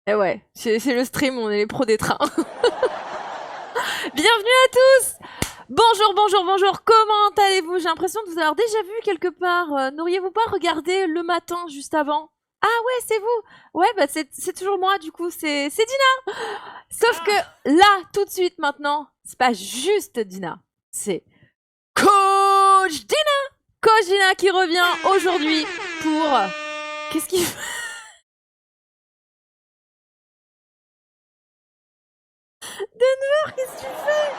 Et ouais, c'est le stream, on est les pros des trains. Bienvenue à tous. Bonjour, bonjour, bonjour, comment allez-vous? J'ai l'impression de vous avoir déjà vu quelque part. N'auriez-vous pas regardé le matin juste avant? Ah ouais, c'est vous. Ouais, bah c'est toujours moi du coup, c'est Dina. Sauf que là, tout de suite maintenant, c'est pas juste Dina, c'est Coach Dina. Coach Dina qui revient aujourd'hui pour... Qu'est-ce qu'il fait? Denver, qu'est-ce que tu fais?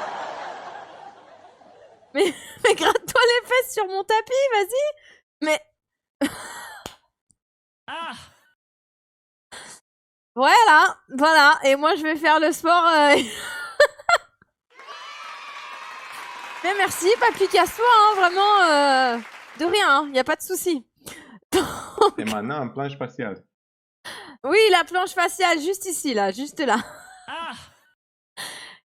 Mais gratte-toi les fesses sur mon tapis, vas-y. Mais... Voilà. Et moi, je vais faire le sport. Mais merci, papy, casse-toi, hein, vraiment. De rien, y a pas de souci. Et maintenant, en planche faciale. Oui, la planche faciale, juste ici, là, juste là.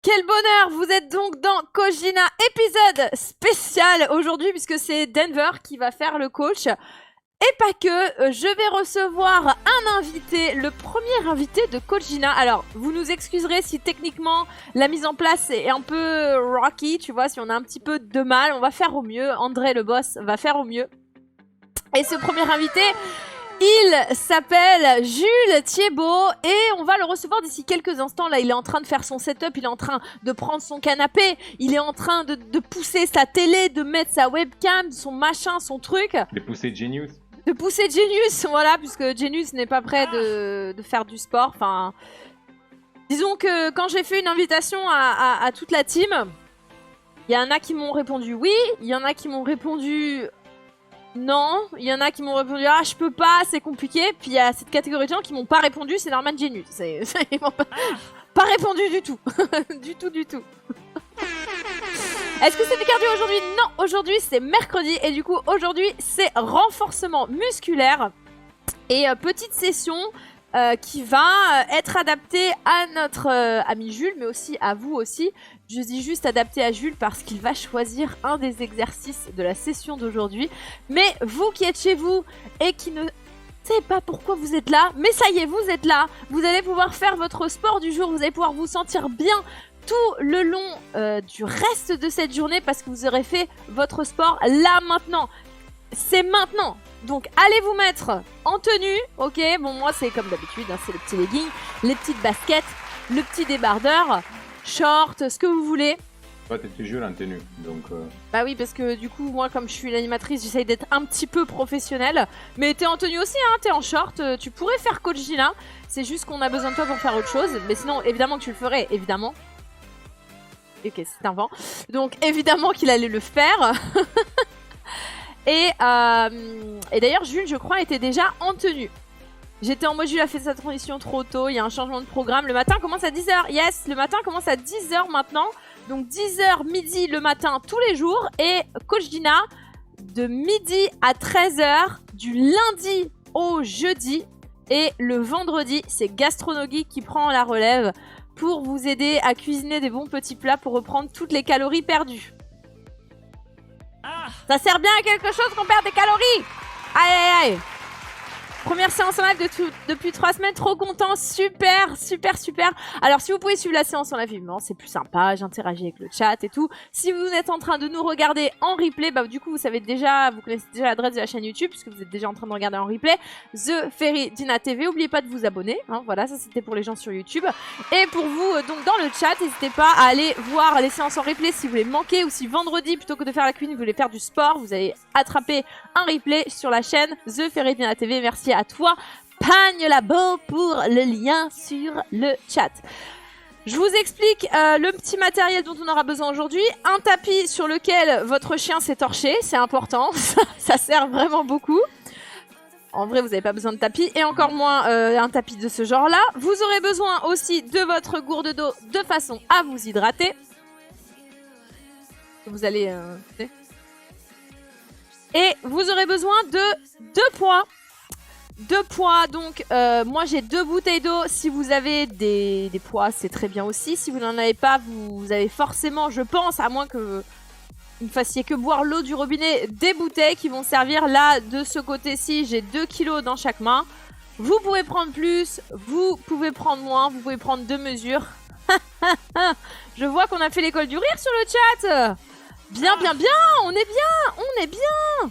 Quel bonheur, vous êtes donc dans Coach Dina, épisode spécial aujourd'hui, puisque c'est Denver qui va faire le coach. Et pas que, je vais recevoir un invité, le premier invité de Coach Dina. Alors, vous nous excuserez si techniquement la mise en place est un peu rocky, tu vois, si on a un petit peu de mal, on va faire au mieux. André, le boss, va faire au mieux. Et ce premier invité, il s'appelle Jules Thiebaud et on va le recevoir d'ici quelques instants. Là, il est en train de faire son setup, il est en train de prendre son canapé, il est en train de pousser sa télé, de mettre sa webcam, son machin, son truc. De pousser Genius. De pousser Genius, voilà, puisque Genius n'est pas prêt de faire du sport. Enfin, disons que quand j'ai fait une invitation à toute la team, il y en a qui m'ont répondu oui, il y en a qui m'ont répondu non, il y en a qui m'ont répondu ah je peux pas, c'est compliqué. Puis il y a cette catégorie de gens qui m'ont pas répondu, c'est Norman Genius. Ils m'ont pas répondu du tout, du tout. Est-ce que c'est du cardio aujourd'hui? Non, aujourd'hui c'est mercredi et du coup aujourd'hui c'est renforcement musculaire et petite session qui va être adaptée à notre ami Jules mais aussi à vous aussi. Je dis juste adapté à Jules parce qu'il va choisir un des exercices de la session d'aujourd'hui. Mais vous qui êtes chez vous et qui ne savez pas pourquoi vous êtes là, mais ça y est, vous êtes là. Vous allez pouvoir faire votre sport du jour, vous allez pouvoir vous sentir bien tout le long du reste de cette journée parce que vous aurez fait votre sport là maintenant. C'est maintenant. Donc allez vous mettre en tenue, ok? Bon moi c'est comme d'habitude, hein, c'est le petit legging, les petites baskets, le petit débardeur, short, ce que vous voulez. Toi t'es toujours en tenue, donc... Bah oui parce que du coup moi comme je suis l'animatrice j'essaye d'être un petit peu professionnelle. Mais t'es en tenue aussi, hein, t'es en short, tu pourrais faire Coach Dina. C'est juste qu'on a besoin de toi pour faire autre chose. Mais sinon évidemment que tu le ferais, évidemment. Ok, c'est un vent. Donc évidemment qu'il allait le faire. Et d'ailleurs Jules je crois était déjà en tenue. J'étais en mode Jules a fait sa transition trop tôt, il y a un changement de programme. Le matin commence à 10h, yes, le matin commence à 10h maintenant. Donc 10h midi le matin tous les jours. Et Coach Dina de midi à 13h du lundi au jeudi. Et le vendredi c'est Gastronogeek qui prend la relève pour vous aider à cuisiner des bons petits plats pour reprendre toutes les calories perdues. Ça sert bien à quelque chose qu'on perd des calories. Aïe. Première séance en live depuis 3 semaines, trop content, super. Alors si vous pouvez suivre la séance en live, évidemment, c'est plus sympa, j'interagis avec le chat et tout. Si vous êtes en train de nous regarder en replay, bah du coup vous connaissez déjà l'adresse de la chaîne YouTube puisque vous êtes déjà en train de regarder en replay. The Ferry Dina TV, n'oubliez pas de vous abonner, hein, voilà, ça c'était pour les gens sur YouTube. Et pour vous, donc dans le chat, n'hésitez pas à aller voir les séances en replay si vous les manquez ou si vendredi, plutôt que de faire la cuisine, vous voulez faire du sport, vous allez attraper un replay sur la chaîne The Ferry Dina TV. Merci à toi, Pagne Labo, pour le lien sur le chat. Je vous explique le petit matériel dont on aura besoin aujourd'hui. Un tapis sur lequel votre chien s'est torché, c'est important, ça sert vraiment beaucoup. En vrai, vous n'avez pas besoin de tapis et encore moins un tapis de ce genre-là. Vous aurez besoin aussi de votre gourde d'eau de façon à vous hydrater. Vous allez... Et vous aurez besoin de 2 poids. 2 poids, donc moi j'ai 2 bouteilles d'eau. Si vous avez des poids, c'est très bien aussi. Si vous n'en avez pas, vous avez forcément, je pense, à moins que vous ne fassiez que boire l'eau du robinet, des bouteilles qui vont servir. Là, de ce côté-ci, j'ai 2 kilos dans chaque main. Vous pouvez prendre plus, vous pouvez prendre moins, vous pouvez prendre 2 mesures. Je vois qu'on a fait l'école du rire sur le chat. Bien, bien, bien, on est bien, on est bien.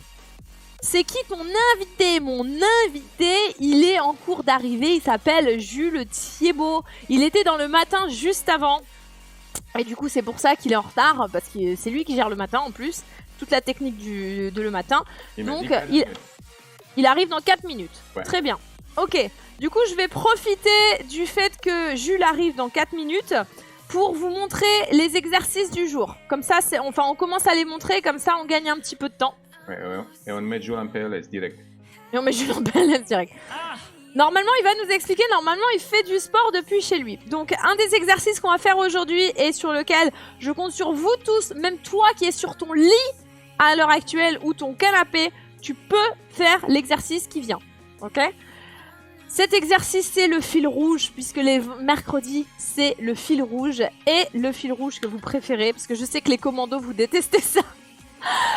C'est qui ton invité? Mon invité, il est en cours d'arrivée, il s'appelle Jules Thiebaud. Il était dans le matin juste avant. Et du coup, c'est pour ça qu'il est en retard, parce que c'est lui qui gère le matin en plus. Toute la technique de le matin. Donc, il arrive dans 4 minutes. Ouais. Très bien. Ok. Du coup, je vais profiter du fait que Jules arrive dans 4 minutes pour vous montrer les exercices du jour. Comme ça, on commence à les montrer, comme ça, on gagne un petit peu de temps. Ouais. Et on met Jules en PLS direct. Et on met Jules en PLS direct. Normalement, il va nous expliquer, normalement, il fait du sport depuis chez lui. Donc, un des exercices qu'on va faire aujourd'hui et sur lequel je compte sur vous tous, même toi qui es sur ton lit à l'heure actuelle ou ton canapé, tu peux faire l'exercice qui vient. Ok ? Cet exercice, c'est le fil rouge, puisque les mercredis, c'est le fil rouge. Et le fil rouge que vous préférez, parce que je sais que les commandos, vous détestez ça.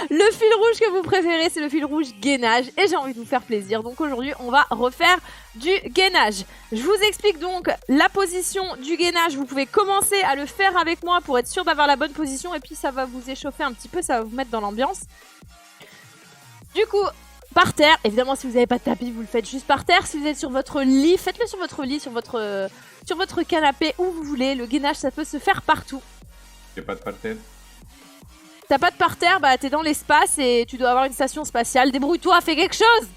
Le fil rouge que vous préférez, c'est le fil rouge gainage. Et j'ai envie de vous faire plaisir. Donc aujourd'hui, on va refaire du gainage. Je vous explique donc la position du gainage. Vous pouvez commencer à le faire avec moi pour être sûr d'avoir la bonne position. Et puis ça va vous échauffer un petit peu, ça va vous mettre dans l'ambiance. Du coup, par terre. Évidemment, si vous n'avez pas de tapis, vous le faites juste par terre. Si vous êtes sur votre lit, faites-le sur votre lit, sur votre canapé, où vous voulez. Le gainage, ça peut se faire partout. J'ai pas de parterre. T'as pas de parterre, bah t'es dans l'espace et tu dois avoir une station spatiale. Débrouille-toi, fais quelque chose.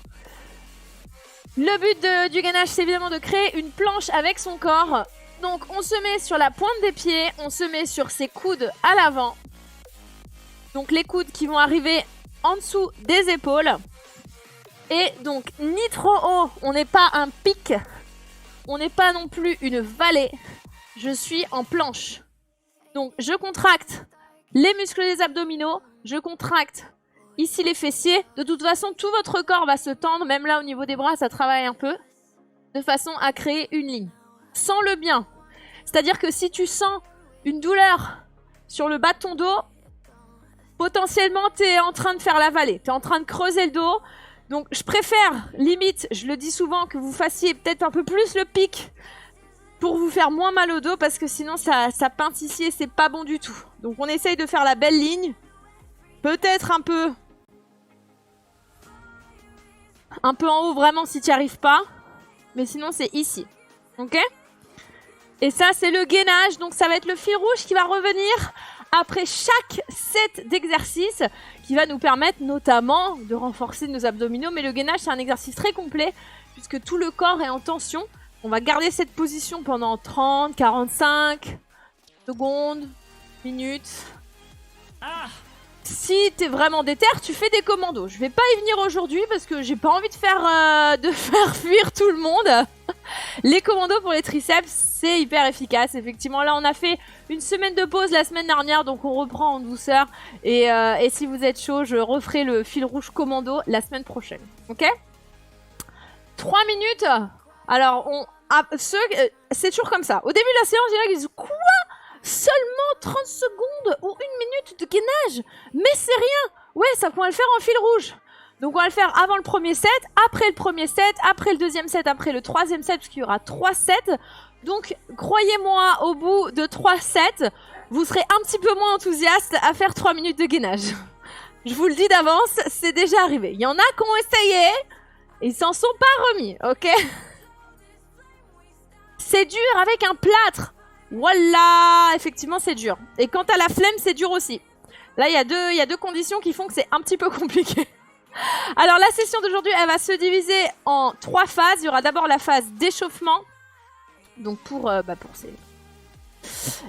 Le but du gainage, c'est évidemment de créer une planche avec son corps. Donc on se met sur la pointe des pieds, on se met sur ses coudes à l'avant. Donc les coudes qui vont arriver en dessous des épaules. Et donc ni trop haut, on n'est pas un pic. On n'est pas non plus une vallée. Je suis en planche. Donc je contracte les muscles des abdominaux, je contracte ici les fessiers. De toute façon, tout votre corps va se tendre, même là au niveau des bras, ça travaille un peu, de façon à créer une ligne. Sens-le bien. C'est-à-dire que si tu sens une douleur sur le bas de ton dos, potentiellement, tu es en train de faire la vallée. Tu es en train de creuser le dos. Donc, je préfère, limite, je le dis souvent, que vous fassiez peut-être un peu plus le pic pour vous faire moins mal au dos, parce que sinon ça pince ici et c'est pas bon du tout. Donc on essaye de faire la belle ligne. Peut-être un peu en haut vraiment si tu n'y arrives pas. Mais sinon c'est ici. Ok ? Et ça c'est le gainage. Donc ça va être le fil rouge qui va revenir après chaque set d'exercices, qui va nous permettre notamment de renforcer nos abdominaux. Mais le gainage c'est un exercice très complet, puisque tout le corps est en tension. On va garder cette position pendant 30, 45 secondes, minutes. Si t'es vraiment déter, tu fais des commandos. Je vais pas y venir aujourd'hui parce que j'ai pas envie de faire fuir tout le monde. Les commandos pour les triceps, c'est hyper efficace. Effectivement, là, on a fait une semaine de pause la semaine dernière, donc on reprend en douceur. Et si vous êtes chaud, je referai le fil rouge commando la semaine prochaine. Ok ? 3 minutes. Alors, c'est toujours comme ça. Au début de la séance, il y en a qui disent « Quoi ? Seulement 30 secondes ou 1 minute de gainage ? Mais c'est rien !» Ouais, ça pourrait le faire en fil rouge. Donc, on va le faire avant le premier set, après le premier set, après le deuxième set, après le troisième set, parce qu'il y aura 3 sets. Donc, croyez-moi, au bout de 3 sets, vous serez un petit peu moins enthousiaste à faire 3 minutes de gainage. Je vous le dis d'avance, c'est déjà arrivé. Il y en a qui ont essayé, et ils s'en sont pas remis, ok ? C'est dur avec un plâtre. Voilà, effectivement, c'est dur. Et quant à la flemme, c'est dur aussi. Là, il y a deux conditions qui font que c'est un petit peu compliqué. Alors, la session d'aujourd'hui, elle va se diviser en 3 phases. Il y aura d'abord la phase d'échauffement. Donc, pour ces...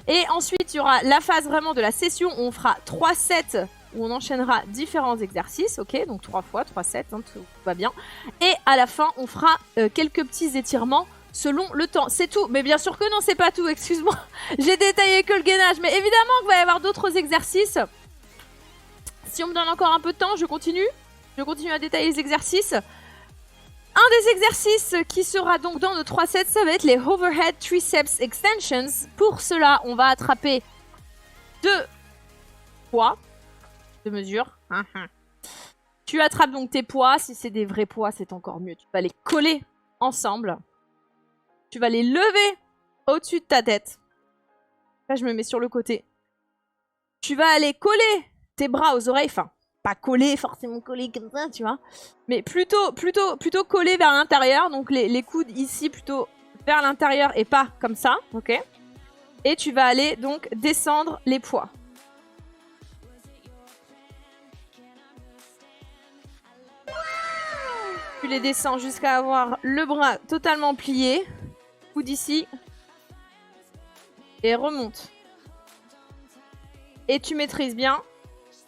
Et ensuite, il y aura la phase vraiment de la session où on fera 3 sets, où on enchaînera différents exercices. Ok, donc 3 fois, 3 sets, hein, tout va bien. Et à la fin, on fera quelques petits étirements selon le temps. C'est tout. Mais bien sûr que non, c'est pas tout. Excuse-moi. J'ai détaillé que le gainage. Mais évidemment qu'il va y avoir d'autres exercices. Si on me donne encore un peu de temps, je continue. Je continue à détailler les exercices. Un des exercices qui sera donc dans nos 3 sets, ça va être les Overhead Triceps Extensions. Pour cela, on va attraper 2 poids de mesure. Tu attrapes donc tes poids. Si c'est des vrais poids, c'est encore mieux. Tu vas les coller ensemble. Tu vas les lever au-dessus de ta tête. Là, je me mets sur le côté. Tu vas aller coller tes bras aux oreilles. Enfin, pas coller, forcément coller comme ça, tu vois. Mais plutôt coller vers l'intérieur. Donc, les coudes ici, plutôt vers l'intérieur et pas comme ça, ok? Et tu vas aller donc descendre les poids. Tu les descends jusqu'à avoir le bras totalement plié. Coude ici. Et remonte. Et tu maîtrises bien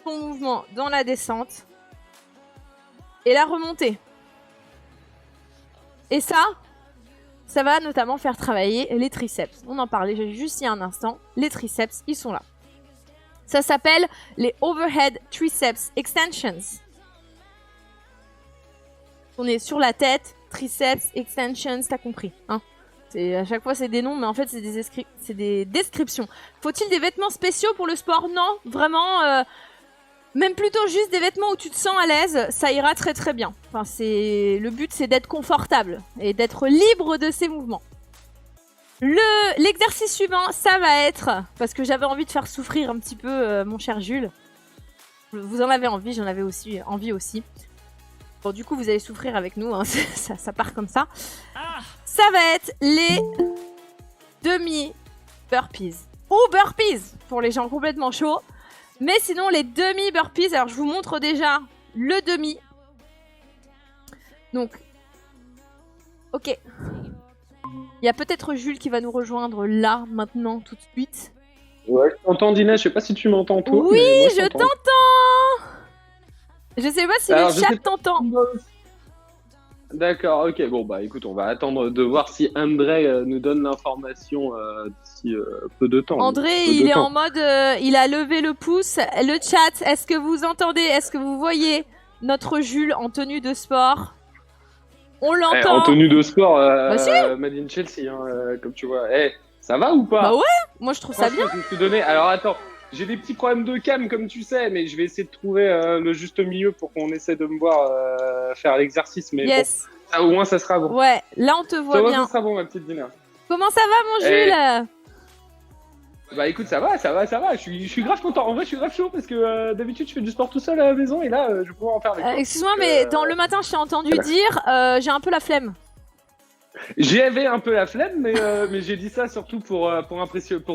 ton mouvement dans la descente. Et la remontée. Et ça va notamment faire travailler les triceps. On en parlait juste il y a un instant. Les triceps, ils sont là. Ça s'appelle les Overhead Triceps Extensions. On est sur la tête, triceps, extensions, t'as compris, hein? À chaque fois, c'est des noms, mais en fait, c'est des descriptions. Faut-il des vêtements spéciaux pour le sport? Non, vraiment, même plutôt juste des vêtements où tu te sens à l'aise, ça ira très très bien. Enfin, le but, c'est d'être confortable et d'être libre de ses mouvements. L'exercice suivant, ça va être, parce que j'avais envie de faire souffrir un petit peu mon cher Jules. Vous en avez envie, j'en avais aussi envie aussi. Bon, du coup, vous allez souffrir avec nous, hein. ça part comme ça. Ça va être les demi-burpees. Ou burpees, pour les gens complètement chauds. Mais sinon, les demi-burpees, alors je vous montre déjà le demi. Donc, ok. Il y a peut-être Jules qui va nous rejoindre là, maintenant, tout de suite. Ouais, je t'entends, Dina, je sais pas si tu m'entends toi. Oui, je t'entends. Je sais pas si le chat t'entend. D'accord, ok. Bon, bah écoute, on va attendre de voir si André nous donne l'information d'ici peu de temps. André, il est en mode... il a levé le pouce. Le chat, est-ce que vous entendez? Est-ce que vous voyez notre Jules en tenue de sport? On l'entend. En tenue de sport, si. Made in Chelsea, hein, comme tu vois. Ça va ou pas? Bah ouais, moi je trouve ça bien. Je vais te donner... Alors attends. J'ai des petits problèmes de cam, comme tu sais, mais je vais essayer de trouver le juste milieu pour qu'on essaie de me voir faire l'exercice. Mais yes. Bon, ça, au moins, ça sera bon. Ouais, là, on te voit bien. Ça sera bon, ma petite Dina. Comment ça va, mon Jules? Bah écoute, ça va. Je suis grave content. En vrai, je suis grave chaud parce que d'habitude, je fais du sport tout seul à la maison et là, je vais pouvoir en faire avec toi. Excuse-moi, mais dans le matin, je t'ai entendu dire j'ai un peu la flemme. J'avais un peu la flemme, mais j'ai dit ça surtout pour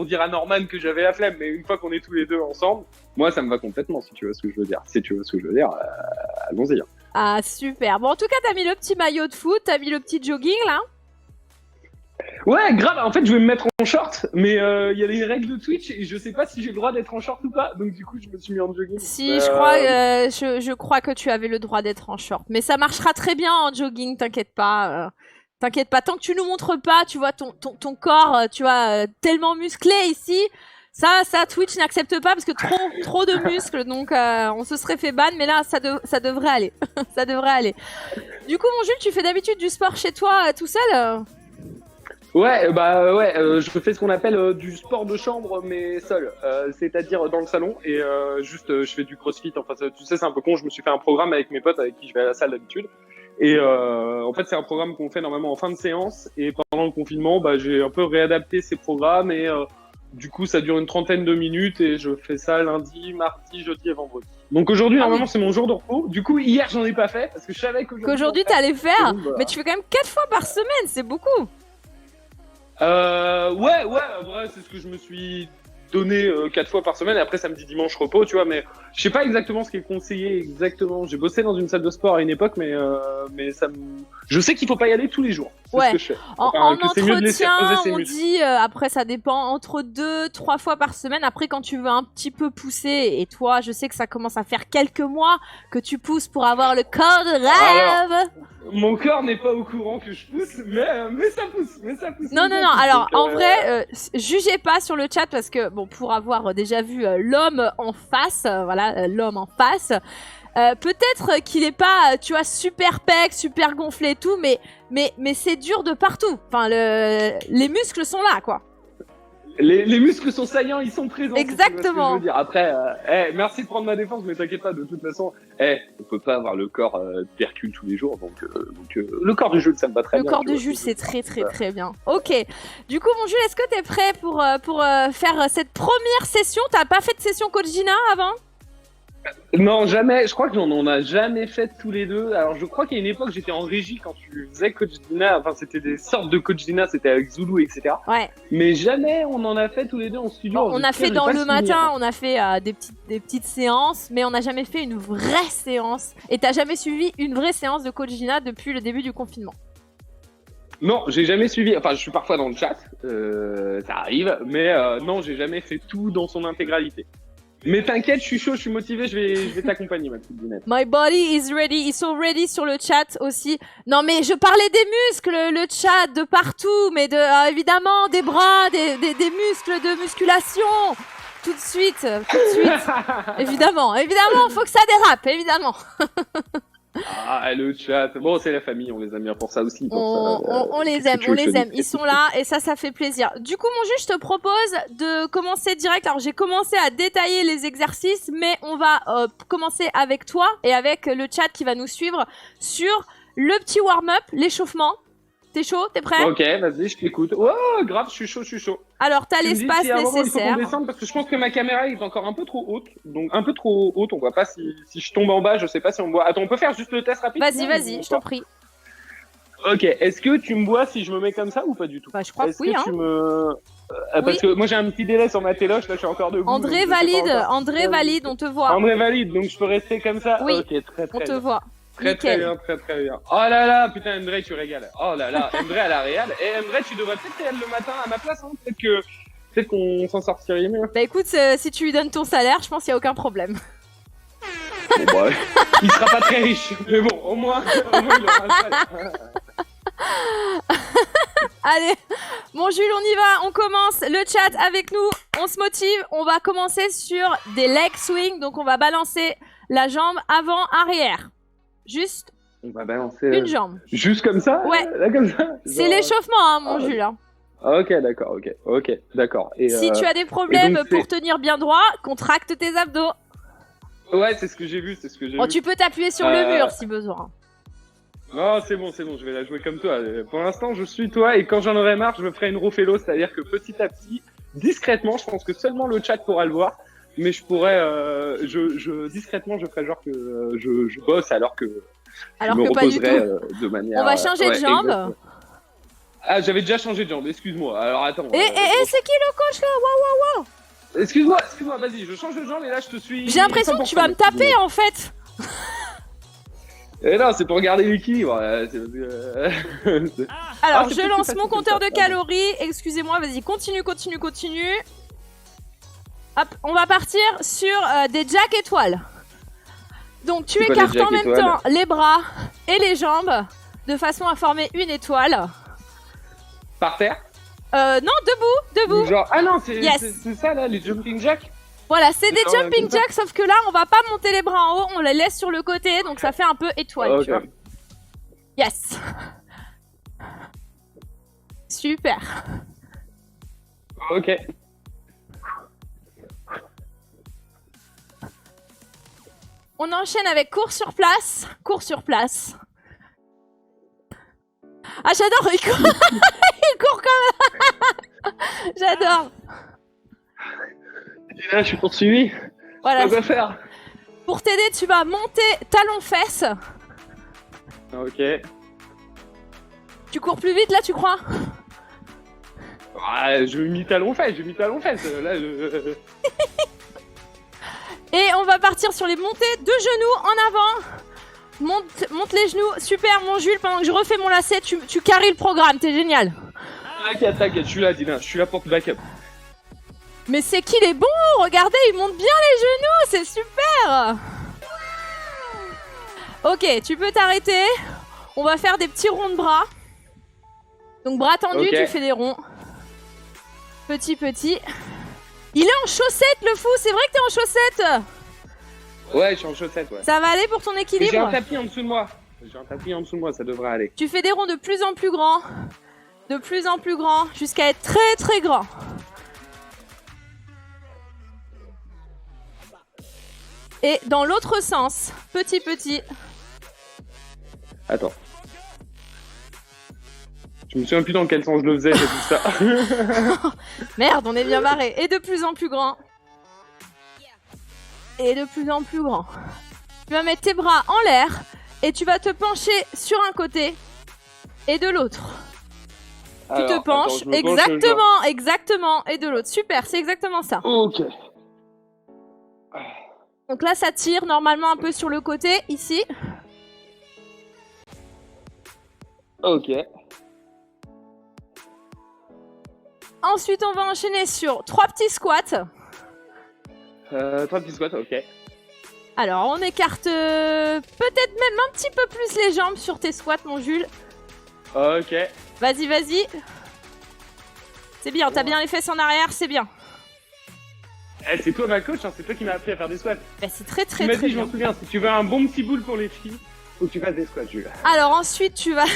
dire à Norman que j'avais la flemme. Mais une fois qu'on est tous les deux ensemble, moi ça me va complètement, si tu vois ce que je veux dire. Si tu vois ce que je veux dire, allons-y. Ah super. Bon, en tout cas, t'as mis le petit maillot de foot, t'as mis le petit jogging là. Ouais, grave. En fait, je vais me mettre en short, mais il y a les règles de Twitch et je sais pas si j'ai le droit d'être en short ou pas. Donc du coup, je me suis mis en jogging. Si, je crois que tu avais le droit d'être en short, mais ça marchera très bien en jogging, t'inquiète pas. T'inquiète pas, tant que tu nous montres pas, tu vois, ton corps, tu vois, tellement musclé ici, ça Twitch n'accepte pas parce que trop de muscles, donc on se serait fait ban, mais là, ça devrait aller. Ça devrait aller. Du coup, mon Jules, tu fais d'habitude du sport chez toi, tout seul? Ouais, je fais ce qu'on appelle du sport de chambre, mais seul. C'est-à-dire dans le salon, et je fais du crossfit. Enfin, tu sais, c'est un peu con, je me suis fait un programme avec mes potes avec qui je vais à la salle d'habitude. Et en fait, c'est un programme qu'on fait normalement en fin de séance. Et pendant le confinement, j'ai un peu réadapté ces programmes. Et du coup, ça dure une 30aine de minutes. Et je fais ça lundi, mardi, jeudi et vendredi. Donc aujourd'hui, normalement, c'est mon jour de repos. Du coup, hier, j'en ai pas fait. Parce que je savais qu'aujourd'hui, t'allais faire. Donc, voilà. Mais tu fais quand même 4 fois par semaine. C'est beaucoup. Ouais. En vrai, c'est ce que je me suis donné 4 fois par semaine. Et après, samedi, dimanche, repos, tu vois. Mais je sais pas exactement ce qui est conseillé exactement. J'ai bossé dans une salle de sport à une époque, mais je sais qu'il faut pas y aller tous les jours. C'est ce que je fais. En entretien, on dit, après ça dépend, entre 2-3 fois par semaine. Après, quand tu veux un petit peu pousser, et toi, je sais que ça commence à faire quelques mois que tu pousses pour avoir le corps de rêve. Alors, mon corps n'est pas au courant que je pousse, mais ça pousse. Non. Alors, en vrai, jugez pas sur le chat parce que, bon, pour avoir déjà vu l'homme en face, l'homme en face, peut-être qu'il est pas, tu vois, super pec, super gonflé et tout, mais c'est dur de partout. Enfin, les muscles sont là, quoi. Les muscles sont saillants, ils sont présents. Exactement. C'est ce que je veux dire. Après, merci de prendre ma défense, mais t'inquiète pas, de toute façon, on peut pas avoir le corps d'Hercule tous les jours, donc le corps de Jules, ça me va très bien. Le corps de Jules, c'est très bien. Ok. Du coup, mon Jules, est-ce que t'es prêt pour faire cette première session? T'as pas fait de session Coach Gina avant? Non, jamais. Je crois que on a jamais fait tous les deux. Alors, je crois qu'il y a une époque, j'étais en régie quand tu faisais Coach Dina. Enfin, c'était des sortes de Coach Dina, c'était avec Zulu, etc. Ouais. Mais jamais on en a fait tous les deux en studio. Bon, on a fait dans le matin, on a fait des petites séances, mais on n'a jamais fait une vraie séance. Et t'as jamais suivi une vraie séance de Coach Gina depuis le début du confinement? Non, j'ai jamais suivi. Enfin, je suis parfois dans le chat, ça arrive, mais non, j'ai jamais fait tout dans son intégralité. Mais t'inquiète, je suis chaud, je suis motivé, je vais t'accompagner, ma petite Dinette. My body is ready, ils sont ready sur le chat aussi. Non mais je parlais des muscles, le chat de partout, mais évidemment des bras, des muscles de musculation. Tout de suite. évidemment, faut que ça dérape, évidemment. Ah, le chat. Bon, c'est la famille, on les aime bien pour ça aussi. On les aime, ils sont là et ça fait plaisir. Du coup, mon juge, je te propose de commencer direct. Alors, j'ai commencé à détailler les exercices, mais on va commencer avec toi et avec le chat qui va nous suivre sur le petit warm-up, l'échauffement. T'es chaud? T'es prêt? Ok, vas-y, je t'écoute. Oh, grave, je suis chaud. Alors, t'as l'espace nécessaire. Il faut qu'on descende parce que je pense que ma caméra est encore un peu trop haute. Donc, un peu trop haute, on voit pas si je tombe en bas, je sais pas si on me voit. Attends, on peut faire juste le test rapide? Vas-y, je t'en prie. Ok, est-ce que tu me vois si je me mets comme ça ou pas du tout? Bah, je crois que oui, Parce que moi j'ai un petit délai sur ma téloche, là je suis encore debout. André valide, on te voit. André valide, donc je peux rester comme ça? Oui, ok, très on te voit. Très bien. Oh là là, putain, André, tu régales. Oh là là, André à la réal. Et André, tu devrais peut-être aller le matin à ma place, hein. Peut-être qu'on s'en sortirait mieux. Bah écoute, si tu lui donnes ton salaire, je pense qu'il n'y a aucun problème. Bon, bah, il sera pas très riche, mais bon, au moins il aura un salaire. Allez, mon Jules, on y va, on commence le chat avec nous, on se motive, on va commencer sur des leg swings, donc on va balancer la jambe avant-arrière. Juste on va balancer une jambe. Juste comme ça? Ouais. Là, comme ça? C'est l'échauffement, hein, mon Jules. Hein. Ok, d'accord. Et si tu as des problèmes pour tenir bien droit, contracte tes abdos. Ouais, c'est ce que j'ai vu, Oh, tu peux t'appuyer sur le mur si besoin. Non, c'est bon, je vais la jouer comme toi. Pour l'instant, je suis toi et quand j'en aurai marre, je me ferai une Rofello, c'est-à-dire que petit à petit, discrètement, je pense que seulement le chat pourra le voir, mais je pourrais, discrètement, je ferai genre que je bosse alors que je me reposerai de manière. On va changer de jambe. Exactement. Ah, j'avais déjà changé de jambe, excuse-moi. Alors attends. C'est qui le coach là? Waouh. Excuse-moi, vas-y, je change de jambe et là je te suis. J'ai l'impression que tu vas me taper en fait. Et non, c'est pour garder l'équilibre. Alors, je lance mon compteur de calories. Excusez-moi, vas-y, continue. Hop, on va partir sur des jacks étoiles. Donc, tu écartes en même temps les bras et les jambes de façon à former une étoile. Par terre? Non, debout. Genre, ah non, c'est ça là, les jumping jacks? Voilà, c'est des jumping jacks, sauf que là, on va pas monter les bras en haut, on les laisse sur le côté, donc ça fait un peu étoile, tu vois. Yes. Super. Ok. On enchaîne avec cours sur place. Ah, j'adore, il court comme... J'adore. Et là, je suis poursuivi. Voilà. Quoi faire? Pour t'aider, tu vas monter talon-fesse. Ok. Tu cours plus vite là, tu crois? Ah, je mis talon-fesse. Là, Et on va partir sur les montées de genoux en avant. Monte les genoux. Super, mon Jules, pendant que je refais mon lacet, tu carries le programme, t'es génial. T'inquiète, je suis là, Dina. Je suis là pour te backup. Mais c'est qu'il est bon, regardez, il monte bien les genoux, c'est super. Ok, tu peux t'arrêter. On va faire des petits ronds de bras. Donc bras tendus, tu fais des ronds. Petit. Il est en chaussettes, le fou, c'est vrai que t'es en chaussettes. Ouais, je suis en chaussettes, ouais. Ça va aller pour ton équilibre? J'ai un tapis en dessous de moi. Ça devrait aller. Tu fais des ronds de plus en plus grands. Jusqu'à être très grand. Et dans l'autre sens, petit. Attends. Je me souviens plus dans quel sens je le faisais, c'est tout ça. Merde, on est bien barré. Et de plus en plus grand. Et de plus en plus grand. Tu vas mettre tes bras en l'air et tu vas te pencher sur un côté et de l'autre. Tu te penches, exactement, et de l'autre. Super, c'est exactement ça. Ok. Donc là, ça tire normalement un peu sur le côté, ici. Ok. Ensuite, on va enchaîner sur 3 petits squats. 3 petits squats, ok. Alors, on écarte peut-être même un petit peu plus les jambes sur tes squats, mon Jules. Ok. Vas-y. C'est bien, t'as bien les fesses en arrière, c'est bien. Eh, c'est toi ma coach, hein, c'est toi qui m'as appris à faire des squats. Bah, c'est très Tu m'as dit, je bien. m'en souviens, si tu veux un bon petit boule pour les filles, faut que tu fasses des squats, Jules. Alors ensuite, tu vas...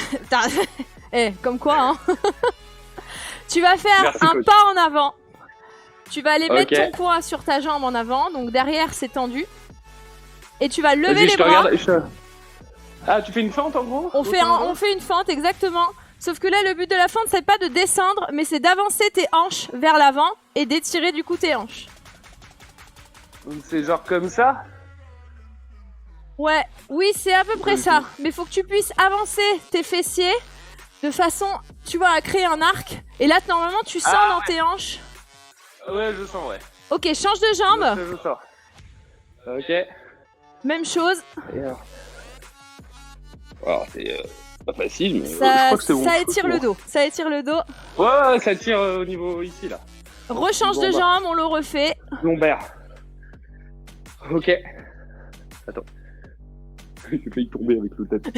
comme quoi, hein. Tu vas faire Merci, un coach. pas en avant. Tu vas aller mettre Ok. ton poids sur ta jambe en avant, donc derrière, c'est tendu. Et tu vas lever Vas-y, les je te bras. regarde. Ah, tu fais une fente en gros On fait une fente, exactement. Sauf que là, le but de la fente, c'est pas de descendre, mais c'est d'avancer tes hanches vers l'avant et d'étirer du coup tes hanches. Donc c'est genre comme ça. Ouais, oui, c'est à peu près Ok. ça. Mais faut que tu puisses avancer tes fessiers de façon, tu vois, à créer un arc. Et là, normalement, tu sens dans tes hanches. Ouais, je sens, ouais. Ok, change de jambe. Je sens. Ok. Même chose. Et alors, c'est pas facile, mais je Ça, crois que c'est bon. ça étire le dos. Ça étire le dos. Ouais, ça tire au niveau ici, là. Rechange de Bon, bah. jambe, on le refait. Lombaire. Ok. Attends. J'ai failli tomber avec le tête.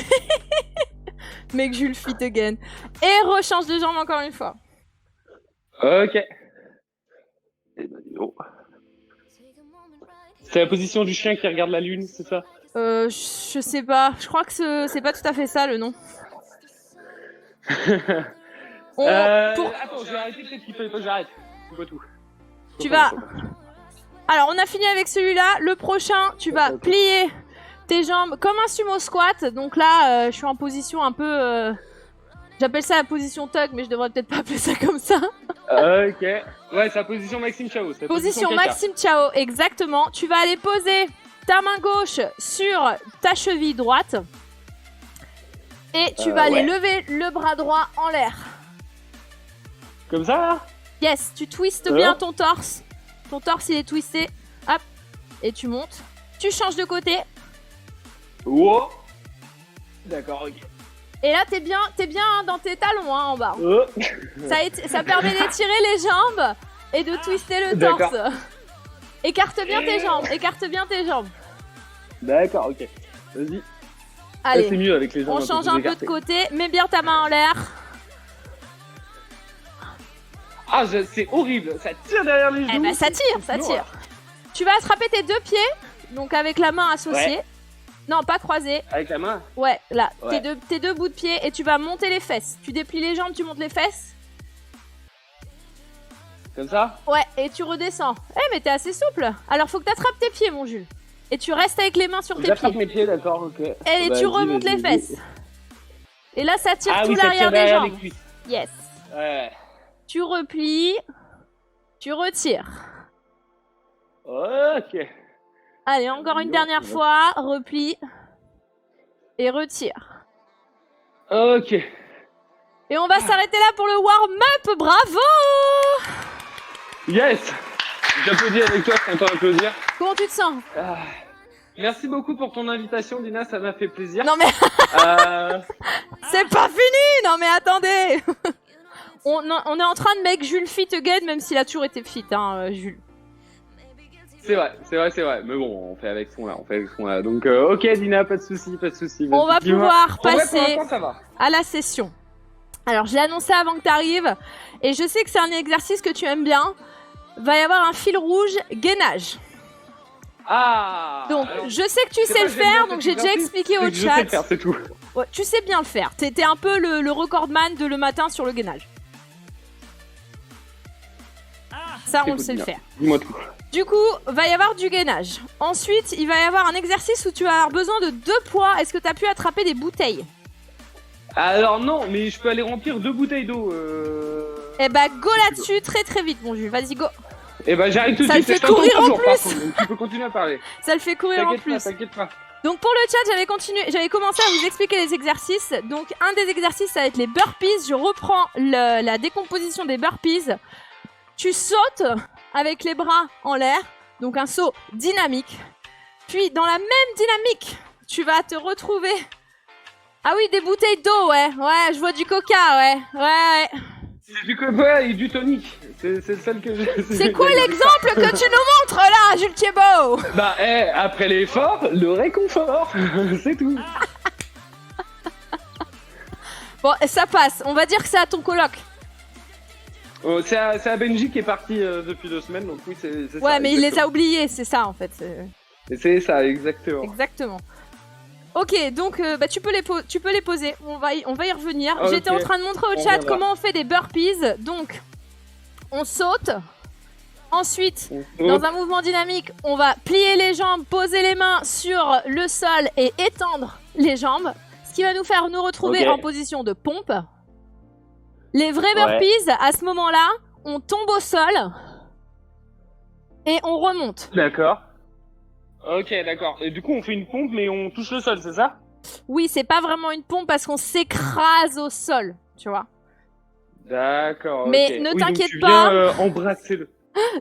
Make Jules fit again. Et rechange de jambe encore une fois. Ok. Et ben, dis donc. C'est la position du chien qui regarde la lune, c'est ça? Je sais pas. Je crois que c'est pas tout à fait ça le nom. Pour... Attends, je vais arrêter, peut-être qu'il faut que j'arrête. C'est pas tout. Tu vas... Alors, on a fini avec celui-là. Le prochain, tu vas plier tes jambes comme un sumo squat. Donc là, je suis en position un peu... J'appelle ça la position tug, mais je devrais peut-être pas appeler ça comme ça. Ok. Ouais, c'est la position Maxime Chao. c'est la Position caca. Maxime Chao, exactement. Tu vas aller poser ta main gauche sur ta cheville droite. Et tu vas aller lever le bras droit en l'air. Comme ça, là? Yes, tu twistes bien ton torse. Ton torse, il est twisté. Hop. Et tu montes. Tu changes de côté. Wow. D'accord, ok. Et là, t'es bien dans tes talons hein, en bas. Ça permet d'étirer les jambes et de twister le D'accord. torse. Écarte bien tes jambes. Écarte bien tes jambes. D'accord, ok. Vas-y. Allez, C'est mieux avec les jambes on change peu un plus peu de écartées. côté. Mets bien ta main en l'air. Ah, c'est horrible. Ça tire derrière les genoux. Eh ben, ça tire, ça tire. Tu vas attraper tes deux pieds, donc avec la main associée. Ouais. Non, pas croisée. Avec la main. Ouais, là, Ouais. tes deux bouts de pied et tu vas monter les fesses. Tu déplies les jambes, tu montes les fesses. Comme ça. Ouais, et tu redescends. Eh, mais t'es assez souple. Alors, faut que t'attrapes tes pieds, mon Jules. Et tu restes avec les mains sur tes J'attrape pieds. mes pieds, d'accord, ok. Et tu remontes les fesses. Et là, ça tire Ah tout oui, ça l'arrière tire des derrière jambes. les cuisses. Yes. Ouais. Tu replies. Tu retires. Ok. Allez, encore une Non, dernière c'est fois. Replie. Et retire. Ok. Et on va s'arrêter là pour le warm-up. Bravo! Yes. J'applaudis avec toi, je suis content d'applaudir. Comment tu te sens? Ah. Merci beaucoup pour ton invitation, Dina, ça m'a fait plaisir. Non mais Euh, c'est pas fini! Non mais attendez! On est en train de make Jules fit again, même s'il a toujours été fit, hein, Jules. c'est vrai. Mais bon, on fait avec ce qu'on a, Donc, ok, Dina, pas de soucis. On va Dis-moi. pouvoir En vrai, pour passer l'instant, ça va. à la session. Alors, je l'ai annoncé avant que tu arrives, et je sais que c'est un exercice que tu aimes bien. Va y avoir un fil rouge, gainage. Ah. Donc, alors, je sais que tu c'est sais pas le que j'aime bien faire, cet donc j'ai déjà exercice, expliqué c'est au que je sais chat. le faire, c'est tout. Ouais, tu sais bien le faire. T'es un peu le recordman de le matin sur le gainage. Ça, on le Écoute, sait le Dina, faire. Dis-moi tout. Du coup, va y avoir du gainage. Ensuite, il va y avoir un exercice où tu vas avoir besoin de 2 poids. Est-ce que tu as pu attraper des bouteilles? Alors non, mais je peux aller remplir 2 bouteilles d'eau. Eh bah, go là-dessus très très vite, mon Jules. Vas-y, go. Eh ben j'arrive tout de Ça suite. le fait Je t'entends courir en toujours, par plus. contre, donc tu peux continuer à parler. Ça le fait courir en T'inquiète plus. pas, t'inquiète pas. Donc pour le chat, j'avais commencé à vous expliquer les exercices. Donc un des exercices, ça va être les burpees. Je reprends la décomposition des burpees. Tu sautes avec les bras en l'air, donc un saut dynamique. Puis dans la même dynamique, tu vas te retrouver... Ah oui, des bouteilles d'eau, ouais. Ouais, je vois du coca, ouais. Ouais. C'est du coca et du tonic. C'est celle que j'ai. C'est quoi l'exemple que tu nous montres là, Jules Thiebaud? Bah, après l'effort, le réconfort. C'est tout. Bon, ça passe. On va dire que c'est à ton coloc. Oh, c'est à Benji qui est parti depuis 2 semaines, donc oui, c'est ça. Ouais, mais il les exactement. a oubliés, c'est ça en fait. C'est ça, exactement. Exactement. Ok, donc bah, tu peux les poser. On va y revenir. Ok. J'étais en train de montrer au On chat reviendra. comment on fait des burpees. Donc, on saute. Ensuite, On dans saute. un mouvement dynamique, on va plier les jambes, poser les mains sur le sol et étendre les jambes. Ce qui va nous faire nous retrouver Ok. en position de pompe. Les vrais Ouais. burpees, à ce moment-là, on tombe au sol et on remonte. D'accord. Ok, d'accord. Et du coup, on fait une pompe, mais on touche le sol, c'est ça? Oui, c'est pas vraiment une pompe parce qu'on s'écrase au sol, tu vois. D'accord. Mais ok. ne Oui, donc t'inquiète tu pas. viens, embrasser le.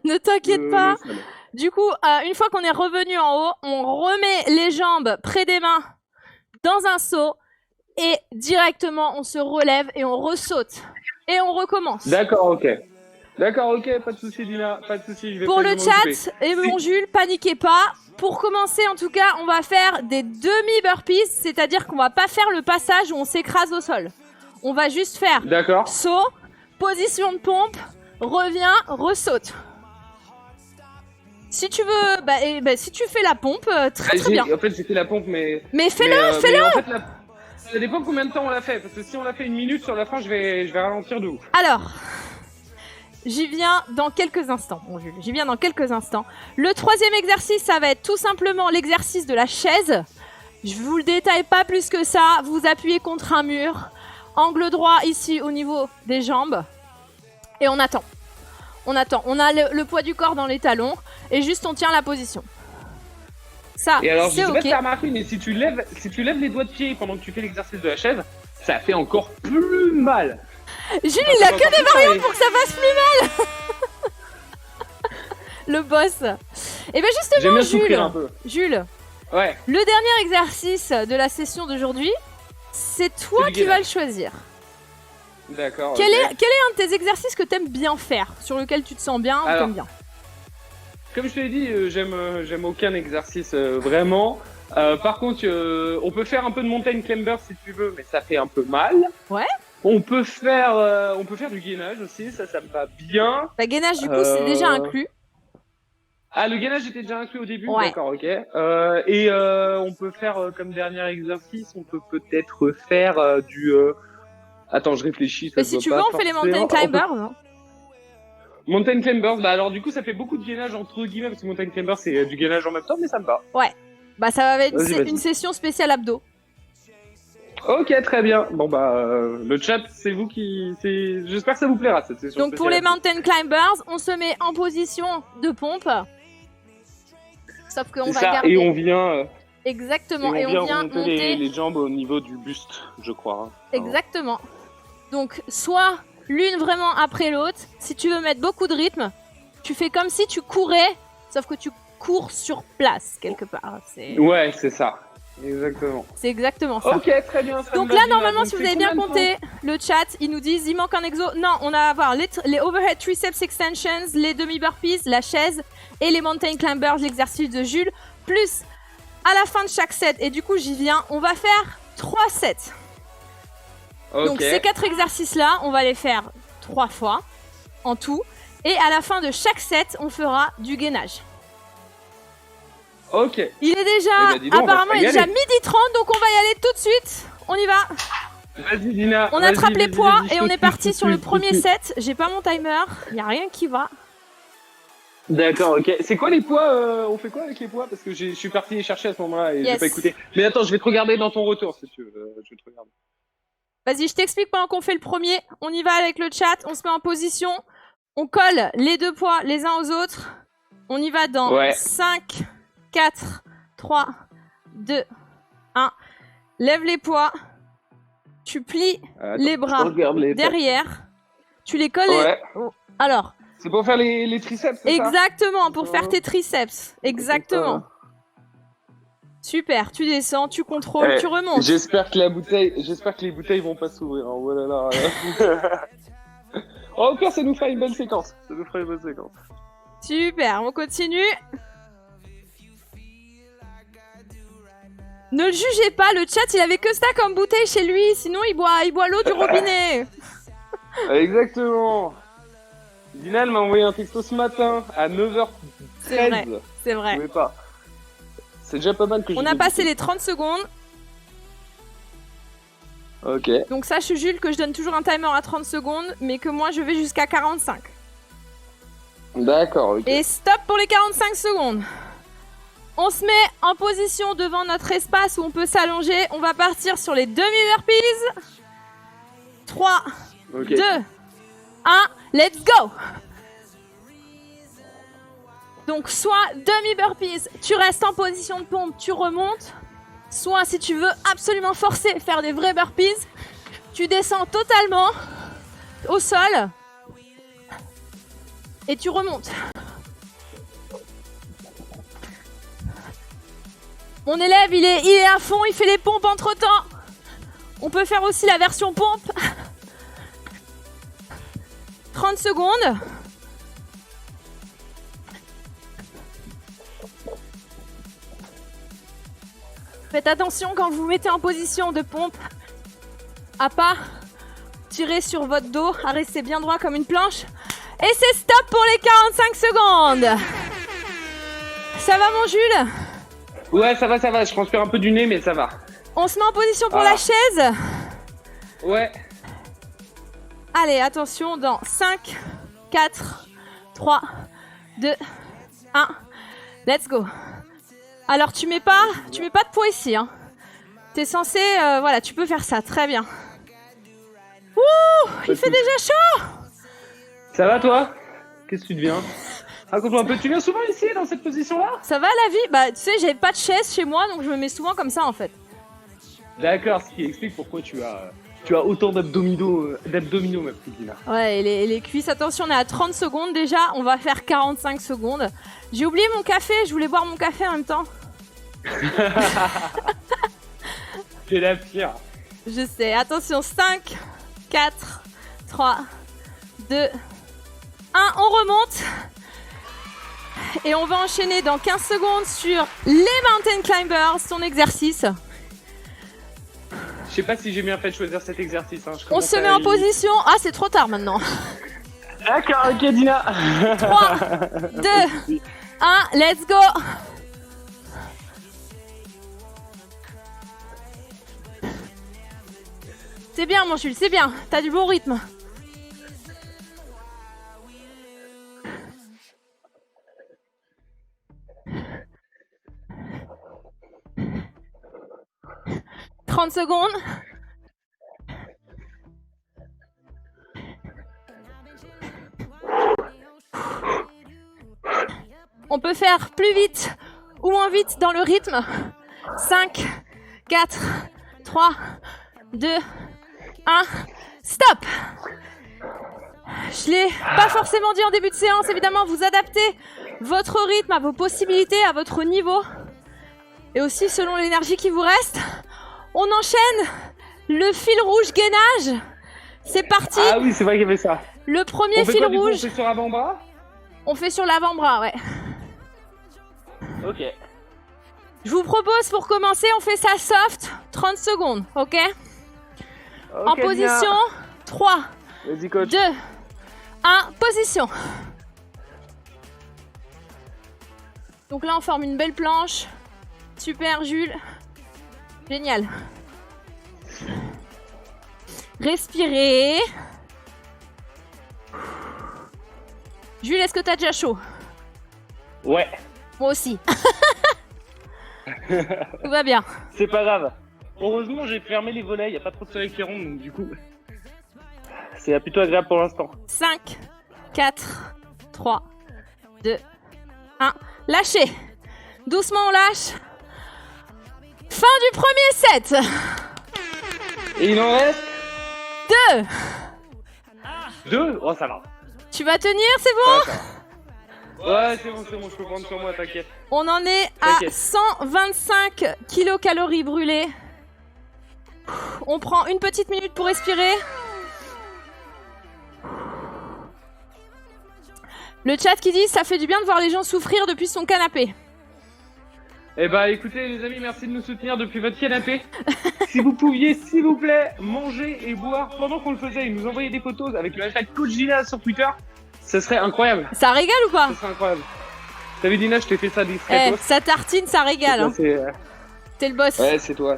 Ne t'inquiète pas. le sol. Du coup, une fois qu'on est revenu en haut, on remet les jambes près des mains dans un saut et directement on se relève et on ressaute. Et on recommence. D'accord, ok. D'accord, ok, pas de soucis, Dina, pas de soucis. Je vais Pour le peut-être m'en occuper. chat, et mon Jules, paniquez pas. Pour commencer, en tout cas, on va faire des demi-burpees, c'est-à-dire qu'on va pas faire le passage où on s'écrase au sol. On va juste faire D'accord. saut, position de pompe, revient, ressaute. Si tu veux, si tu fais la pompe, très très bien. En fait, j'ai fait la pompe, mais. Mais fais-le, mais en fait, ça dépend combien de temps on l'a fait. Parce que si on l'a fait 1 minute sur la fin, je vais ralentir de ouf. Alors, j'y viens dans quelques instants, mon Jules. J'y viens dans quelques instants. Le 3e exercice, ça va être tout simplement l'exercice de la chaise. Je vous le détaille pas plus que ça. Vous appuyez contre un mur. Angle droit ici au niveau des jambes. Et on attend. On attend. On a le poids du corps dans les talons. Et juste on tient la position. Ça, Et alors, je c'est sais pas ok. si t'as remarqué, mais si tu lèves les doigts de pied pendant que tu fais l'exercice de la chaise, ça fait encore plus mal. Jules, il a que des variantes pour que ça fasse plus mal. Le boss. Et bien J'aime justement, bien souffrir un Jules, peu. Jules, Ouais. le dernier exercice de la session d'aujourd'hui, c'est toi C'est du qui vas gainage. le choisir. D'accord. Quel ok. est un de tes exercices que t'aimes bien faire, sur lequel tu te sens bien ou Alors, t'aimes bien? Comme je te l'ai dit, j'aime aucun exercice vraiment. Par contre, on peut faire un peu de mountain climber si tu veux, mais ça fait un peu mal. Ouais. On peut faire du gainage aussi, ça me va bien. Bah, gainage, du coup, c'est déjà inclus. Ah, le gainage était déjà inclus au début, Ouais. d'accord, ok. Et on peut faire comme dernier exercice, on peut peut-être faire du. Attends, je réfléchis. Ça Mais se si voit tu pas veux, on fait les forcément. mountain climbers. hein. Mountain climbers, bah alors du coup ça fait beaucoup de gainage entre guillemets parce que mountain climber c'est du gainage en même temps, mais ça me va. Bah, ça va être Vas-y. une session spéciale abdos. Ok, très bien. Bon bah le chat, c'est vous qui, j'espère que ça vous plaira cette session. Donc, pour les spéciale. mountain climbers, on se met en position de pompe. Sauf qu'on C'est va ça, garder. et on vient, Exactement. Et on vient remonter monter. les jambes au niveau du buste, je crois. Exactement. Donc, soit l'une vraiment après l'autre. Si tu veux mettre beaucoup de rythme, tu fais comme si tu courais, sauf que tu cours sur place quelque part. Ouais, c'est ça. Exactement. C'est exactement ça. Ok, très bien. ça Donc me va là, bien. normalement, Donc, si vous c'est avez bien combien de compté le chat, ils nous disent il manque un exo. Non, on a à voir les overhead triceps extensions, les demi-burpees, la chaise et les mountain climbers, l'exercice de Jules. Plus, à la fin de chaque set, et du coup, j'y viens, on va faire 3 sets. temps Donc ces 4 exercices-là, on va les faire 3 fois en tout. Et à la fin de chaque set, on fera du gainage. Ok. Il est déjà, Eh ben, dis donc, on va apparemment, se il est déjà régaler. 12h30, donc on va y aller tout de suite. On y va. Vas-y, Dina. On vas-y, attrape les vas-y, poids vas-y, et on tout de est parti suite, sur le tout de premier suite. set. J'ai pas mon timer, il y a rien qui va. D'accord, ok. C'est quoi les poids On fait quoi avec les poids? Parce que je suis parti les chercher à ce moment-là et j'ai Yes. pas écouté. Mais attends, je vais te regarder dans ton retour si tu veux. Je vais te regarder. Vas-y, je t'explique pendant qu'on fait le premier. On y va avec le chat, on se met en position. On colle les deux poids les uns aux autres. On y va dans Ouais. 5, 4, 3, 2, 1. Lève les poids. Tu plies Attends, les je bras regarde les derrière. Tu les colles. Ouais. Oh. Alors, C'est pour faire les triceps, c'est ça? exactement, pour faire tes triceps. Exactement. Super, tu descends, tu contrôles, Eh, tu remontes. J'espère que les bouteilles vont pas s'ouvrir. Hein. Oh là là. Oh, au pire, ça nous fera une belle séquence. Super, on continue. Ne le jugez pas, le chat, il avait que ça comme bouteille chez lui, sinon il boit l'eau du robinet. Exactement. Dinal m'a envoyé un texto ce matin à 9h13. C'est vrai, c'est Je vrai. pouvais pas. C'est déjà pas mal que je On a passé les 30 secondes, Ok. donc sache Jules que je donne toujours un timer à 30 secondes, mais que moi je vais jusqu'à 45. D'accord, ok. Et stop pour les 45 secondes. On se met en position devant notre espace où on peut s'allonger. On va partir sur les demi-burpees. 3, Ok. 2, 1, let's go! Donc soit demi-burpees, tu restes en position de pompe, tu remontes. Soit si tu veux absolument forcer, faire des vrais burpees, tu descends totalement au sol et tu remontes. Mon élève, il est à fond, il fait les pompes entre-temps. On peut faire aussi la version pompe. 30 secondes. Faites attention quand vous vous mettez en position de pompe à pas tirer sur votre dos, à rester bien droit comme une planche. Et c'est stop pour les 45 secondes. Ça va mon Jules? Ouais, ça va. Je transpire un peu du nez, mais ça va. On se met en position pour la chaise. Ouais. Allez, attention, dans 5, 4, 3, 2, 1. Let's go. Alors, tu mets pas de poids ici. Hein. T'es censé... voilà, tu peux faire ça. Très bien. Ouh, il fait déjà chaud. Ça va, toi? Qu'est-ce que tu deviens? Raconte-moi un peu. Tu viens souvent ici, dans cette position-là? Ça va la vie? Bah, tu sais, j'ai pas de chaise chez moi, donc je me mets souvent comme ça, en fait. D'accord, ce qui explique pourquoi tu as autant d'abdominaux, ma petite Lina. Ouais, et les cuisses. Attention, on est à 30 secondes déjà. On va faire 45 secondes. J'ai oublié mon café. Je voulais boire mon café en même temps. C'est la pire. Je sais. Attention, 5, 4, 3, 2, 1. On remonte. Et on va enchaîner dans 15 secondes sur les Mountain Climbers, ton exercice. Je sais pas si j'ai bien fait de choisir cet exercice. Hein. On se met en position. Ah, c'est trop tard maintenant. D'accord, ok, Dina. 3, 2, 1, let's go. C'est bien, mon Jules, c'est bien. T'as du bon rythme. « 30 secondes. On peut faire plus vite ou moins vite dans le rythme. 5, 4, 3, 2, 1, stop! Je l'ai pas forcément dit en début de séance, évidemment, vous adaptez votre rythme à vos possibilités, à votre niveau. Et aussi selon l'énergie qui vous reste. On enchaîne le fil rouge gainage. C'est parti. Ah oui, c'est vrai qu'il y avait ça. Le premier fil rouge. On fait sur avant-bras? On fait sur l'avant-bras, ouais. Ok. Je vous propose pour commencer, on fait ça soft, 30 secondes, ok? En position, 3, 2, 1, position. Donc là, on forme une belle planche. Super, Jules. Génial. Respirez. Jules, est-ce que t'as déjà chaud? Ouais, Moi aussi. Tout va bien. c'est pas grave. Heureusement, j'ai fermé les volets, y a pas trop de soleil qui rentre, donc du coup, c'est plutôt agréable pour l'instant. 5, 4, 3, 2, 1. Lâchez. Doucement, on lâche. Fin du premier set. Et il en reste 2. 2. Oh, ça va. Tu vas tenir, c'est bon? Ça va. Ouais, c'est bon, je peux prendre sur moi, t'inquiète. On en est à Ok. 125 kilocalories brûlées. On prend une petite minute pour respirer. Le chat qui dit ça fait du bien de voir les gens souffrir depuis son canapé. Eh bah écoutez les amis, merci de nous soutenir depuis votre canapé. Si vous pouviez, s'il vous plaît, manger et boire pendant qu'on le faisait et nous envoyer des photos avec le hashtag CoachDina sur Twitter, ce serait incroyable. Ça régale ou pas? Ce serait incroyable. T'as vu Dina, je t'ai fait ça Eh, discretos. ça tartine, ça régale. Hein. T'es le boss. Ouais, c'est toi.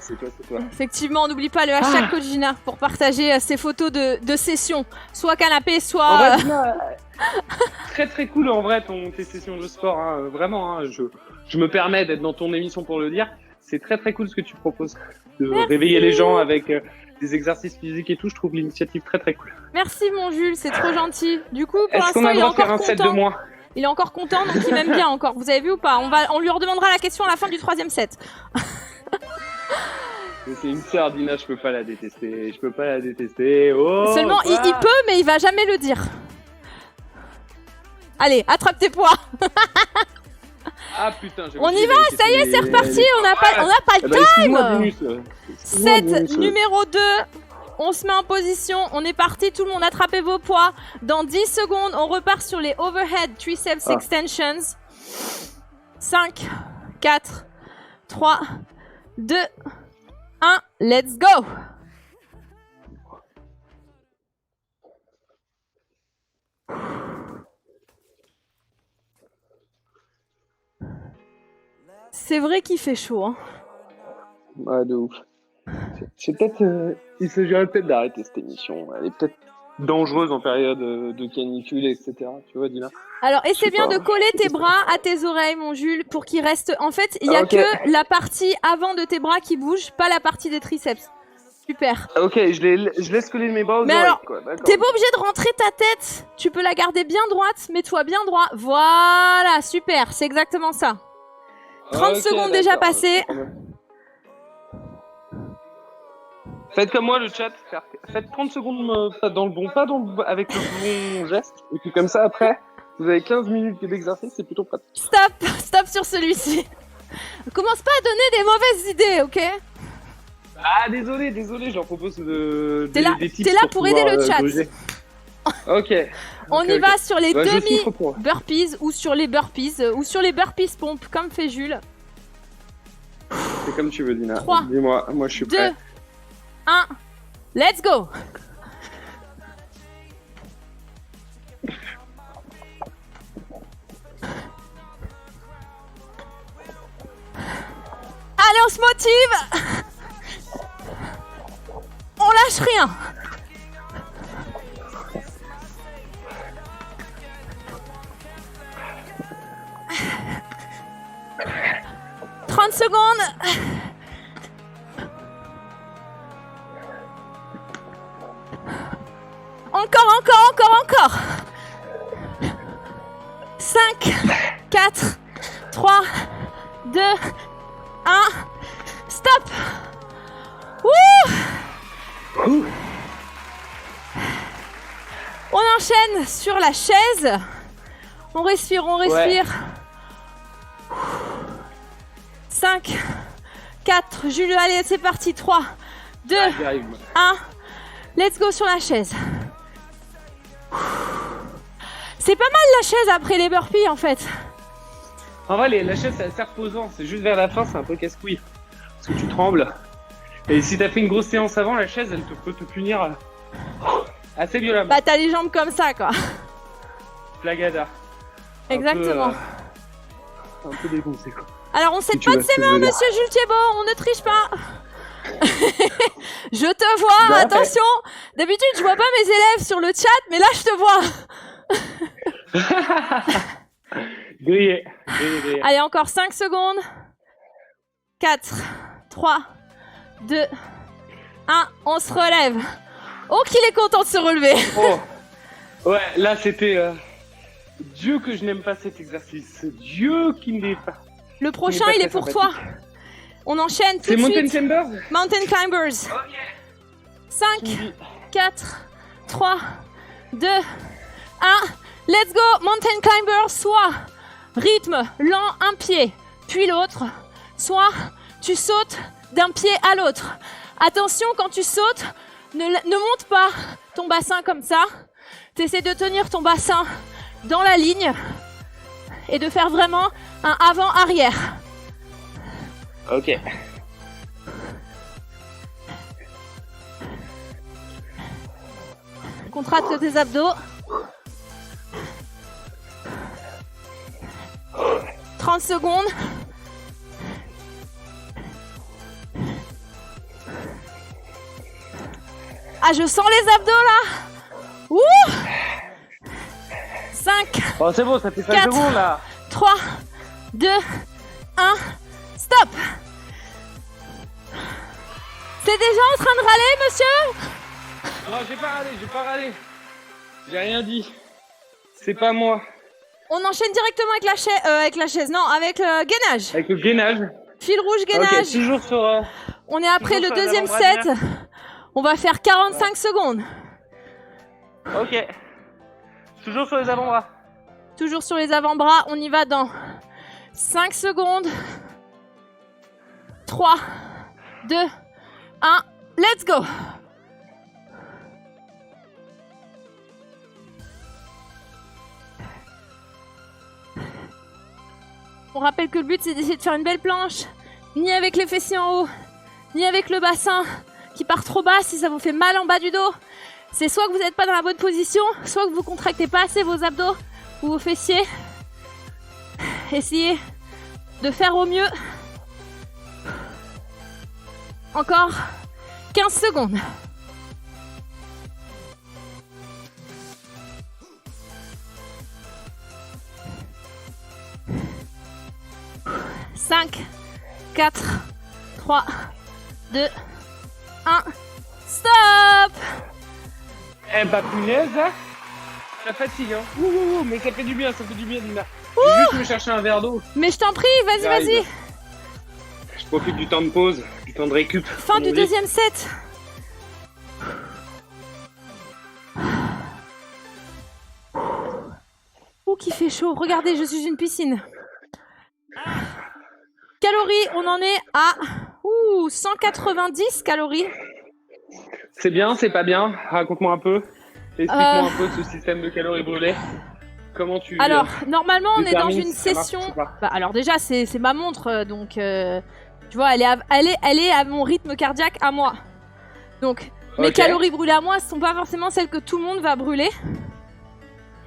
Effectivement, on n'oublie pas le hashtag CoachGina pour partager ces photos de sessions. Soit canapé, En soit... vrai, Dina, très très cool en vrai tes sessions de sport, hein, vraiment. Hein, je me permets d'être dans ton émission pour le dire. C'est très très cool ce que tu proposes. De réveiller les gens avec des exercices physiques et tout, je trouve l'initiative très très cool. Merci mon Jules, c'est trop gentil. Du coup, pour Est-ce qu'on l'instant, a il le est droit de faire encore un set de content. moins? Il est encore content, donc il m'aime bien encore. Vous avez vu ou pas? On lui redemandera la question à la fin du 3e set. C'est une sœur, Dina, je peux pas la détester. Oh, Seulement, quoi il peut, mais il va jamais le dire. Allez, attrape tes poids. Ah putain, j'ai On y oublié va, d'aller ça y est, tester c'est reparti. On n'a pas le bah, excuse-moi, time. Dinus, excuse-moi, Set Dinus. numéro 2. On se met en position, on est parti, tout le monde attrapez vos poids. Dans 10 secondes, on repart sur les overhead triceps extensions. 5, 4, 3, 2, 1, let's go! C'est vrai qu'il fait chaud, hein. Ouais, de ouf. C'est peut-être, il s'agirait peut-être d'arrêter cette émission. Elle est peut-être dangereuse en période de canicule, etc. Tu vois, Dina. Alors, essaie sais bien pas. de coller tes bras à tes oreilles, mon Jules, pour qu'il reste... En fait, il y a Ok. que la partie avant de tes bras qui bouge, pas la partie des triceps. Super. Ok, je laisse coller mes bras aux Mais oreilles, alors, quoi. D'accord. T'es pas obligé de rentrer ta tête. Tu peux la garder bien droite. Mets-toi bien droit. Voilà, super. C'est exactement ça. 30 Ok, secondes déjà d'accord. passées. Faites comme moi le chat, faites 30 secondes pas dans le bon, avec le bon geste, et puis comme ça après, vous avez 15 minutes d'exercice, c'est plutôt pratique. Stop sur celui-ci. Commence pas à donner des mauvaises idées, ok? Ah désolé, j'en propose T'es là- des tips t'es là pour aider pouvoir, le chat. corriger. Ok. On y va sur les Bah, je demi souffre pour. burpees ou sur les burpees ou sur les burpees pompes comme fait Jules. C'est comme tu veux, Dina. 3, Dis-moi, moi je suis 2, prêt. 1, let's go! Allez, on se motive! On lâche rien! « 30 secondes! Encore! 5, 4, 3, 2, 1, stop! Ouh! On enchaîne sur la chaise. On respire. Ouais. 5, 4, Jules, allez, c'est parti. 3, 2, J'y arrive, moi. 1, let's go sur la chaise. C'est pas mal la chaise après les burpees en fait. En vrai, la chaise c'est assez reposant, c'est juste vers la fin, c'est un peu casse-couille. Parce que tu trembles. Et si t'as fait une grosse séance avant, la chaise elle peut te punir assez violemment. Bah t'as les jambes comme ça quoi. Plagada. Exactement. Un peu dégoncé quoi. Alors on Si cède tu pas vois de ce ses que je mains veux dire. monsieur Jules Thiebaud, on ne triche pas. Je te vois, Bah, attention. D'habitude je vois pas mes élèves sur le chat, mais là je te vois. Grillé. Allez, encore 5 secondes. 4, 3, 2, 1. On se relève. Oh, qu'il est content de se relever. Oh. Ouais, là, c'était... Dieu que je n'aime pas cet exercice. Dieu qui ne l'est pas. Le prochain, il est pour toi. On enchaîne tout de suite. C'est Mountain Climbers. Mountain Climbers. Ok. 5, 4, 3, 2, 1. Let's go. Mountain Climbers, soit rythme lent, un pied, puis l'autre, soit tu sautes d'un pied à l'autre. Attention, quand tu sautes, ne monte pas ton bassin comme ça. Tu essaies de tenir ton bassin dans la ligne et de faire vraiment un avant-arrière. Ok. Contracte tes abdos. 30 secondes. Ah, je sens les abdos là. Ouh. 5, Oh, c'est bon, ça fait 5 4, secondes là. 3, 2, 1, stop. C'est déjà en train de râler, monsieur? Non, j'ai pas râlé. J'ai rien dit. C'est pas moi. On enchaîne directement avec la chaise, non, avec le gainage. Avec le gainage. Fil rouge, gainage. Ok, toujours sur... On est après le toujours sur deuxième l'avant-bras set. On va faire 45 secondes. Ok. Toujours sur les avant-bras. Toujours sur les avant-bras, on y va dans 5 secondes. 3, 2, 1, let's go. On rappelle que le but c'est d'essayer de faire une belle planche, ni avec les fessiers en haut, ni avec le bassin qui part trop bas si ça vous fait mal en bas du dos. C'est soit que vous n'êtes pas dans la bonne position, soit que vous contractez pas assez vos abdos ou vos fessiers. Essayez de faire au mieux. Encore 15 secondes. Cinq, 4, 3, 2, 1, stop! Eh bah punaise, hein. Ça fatigue, hein. Ouh, mais ça fait du bien, Dina. Je vais juste me chercher un verre d'eau. Mais je t'en prie, vas-y, J'arrive. vas-y. Je profite du temps de pause, du temps de récup. Fin du deuxième set. Ouh, qui fait chaud. Regardez, je suis une piscine. Calories, on en est à 190 calories. C'est bien, c'est pas bien. Raconte-moi un peu. Explique-moi un peu ce système de calories brûlées. Comment tu... Alors, normalement, on est dans détermines une si ça marche session... ou pas. Bah, alors déjà, c'est ma montre, donc... tu vois, elle est à mon rythme cardiaque à moi. Donc, mes Ok. calories brûlées à moi, ce sont pas forcément celles que tout le monde va brûler.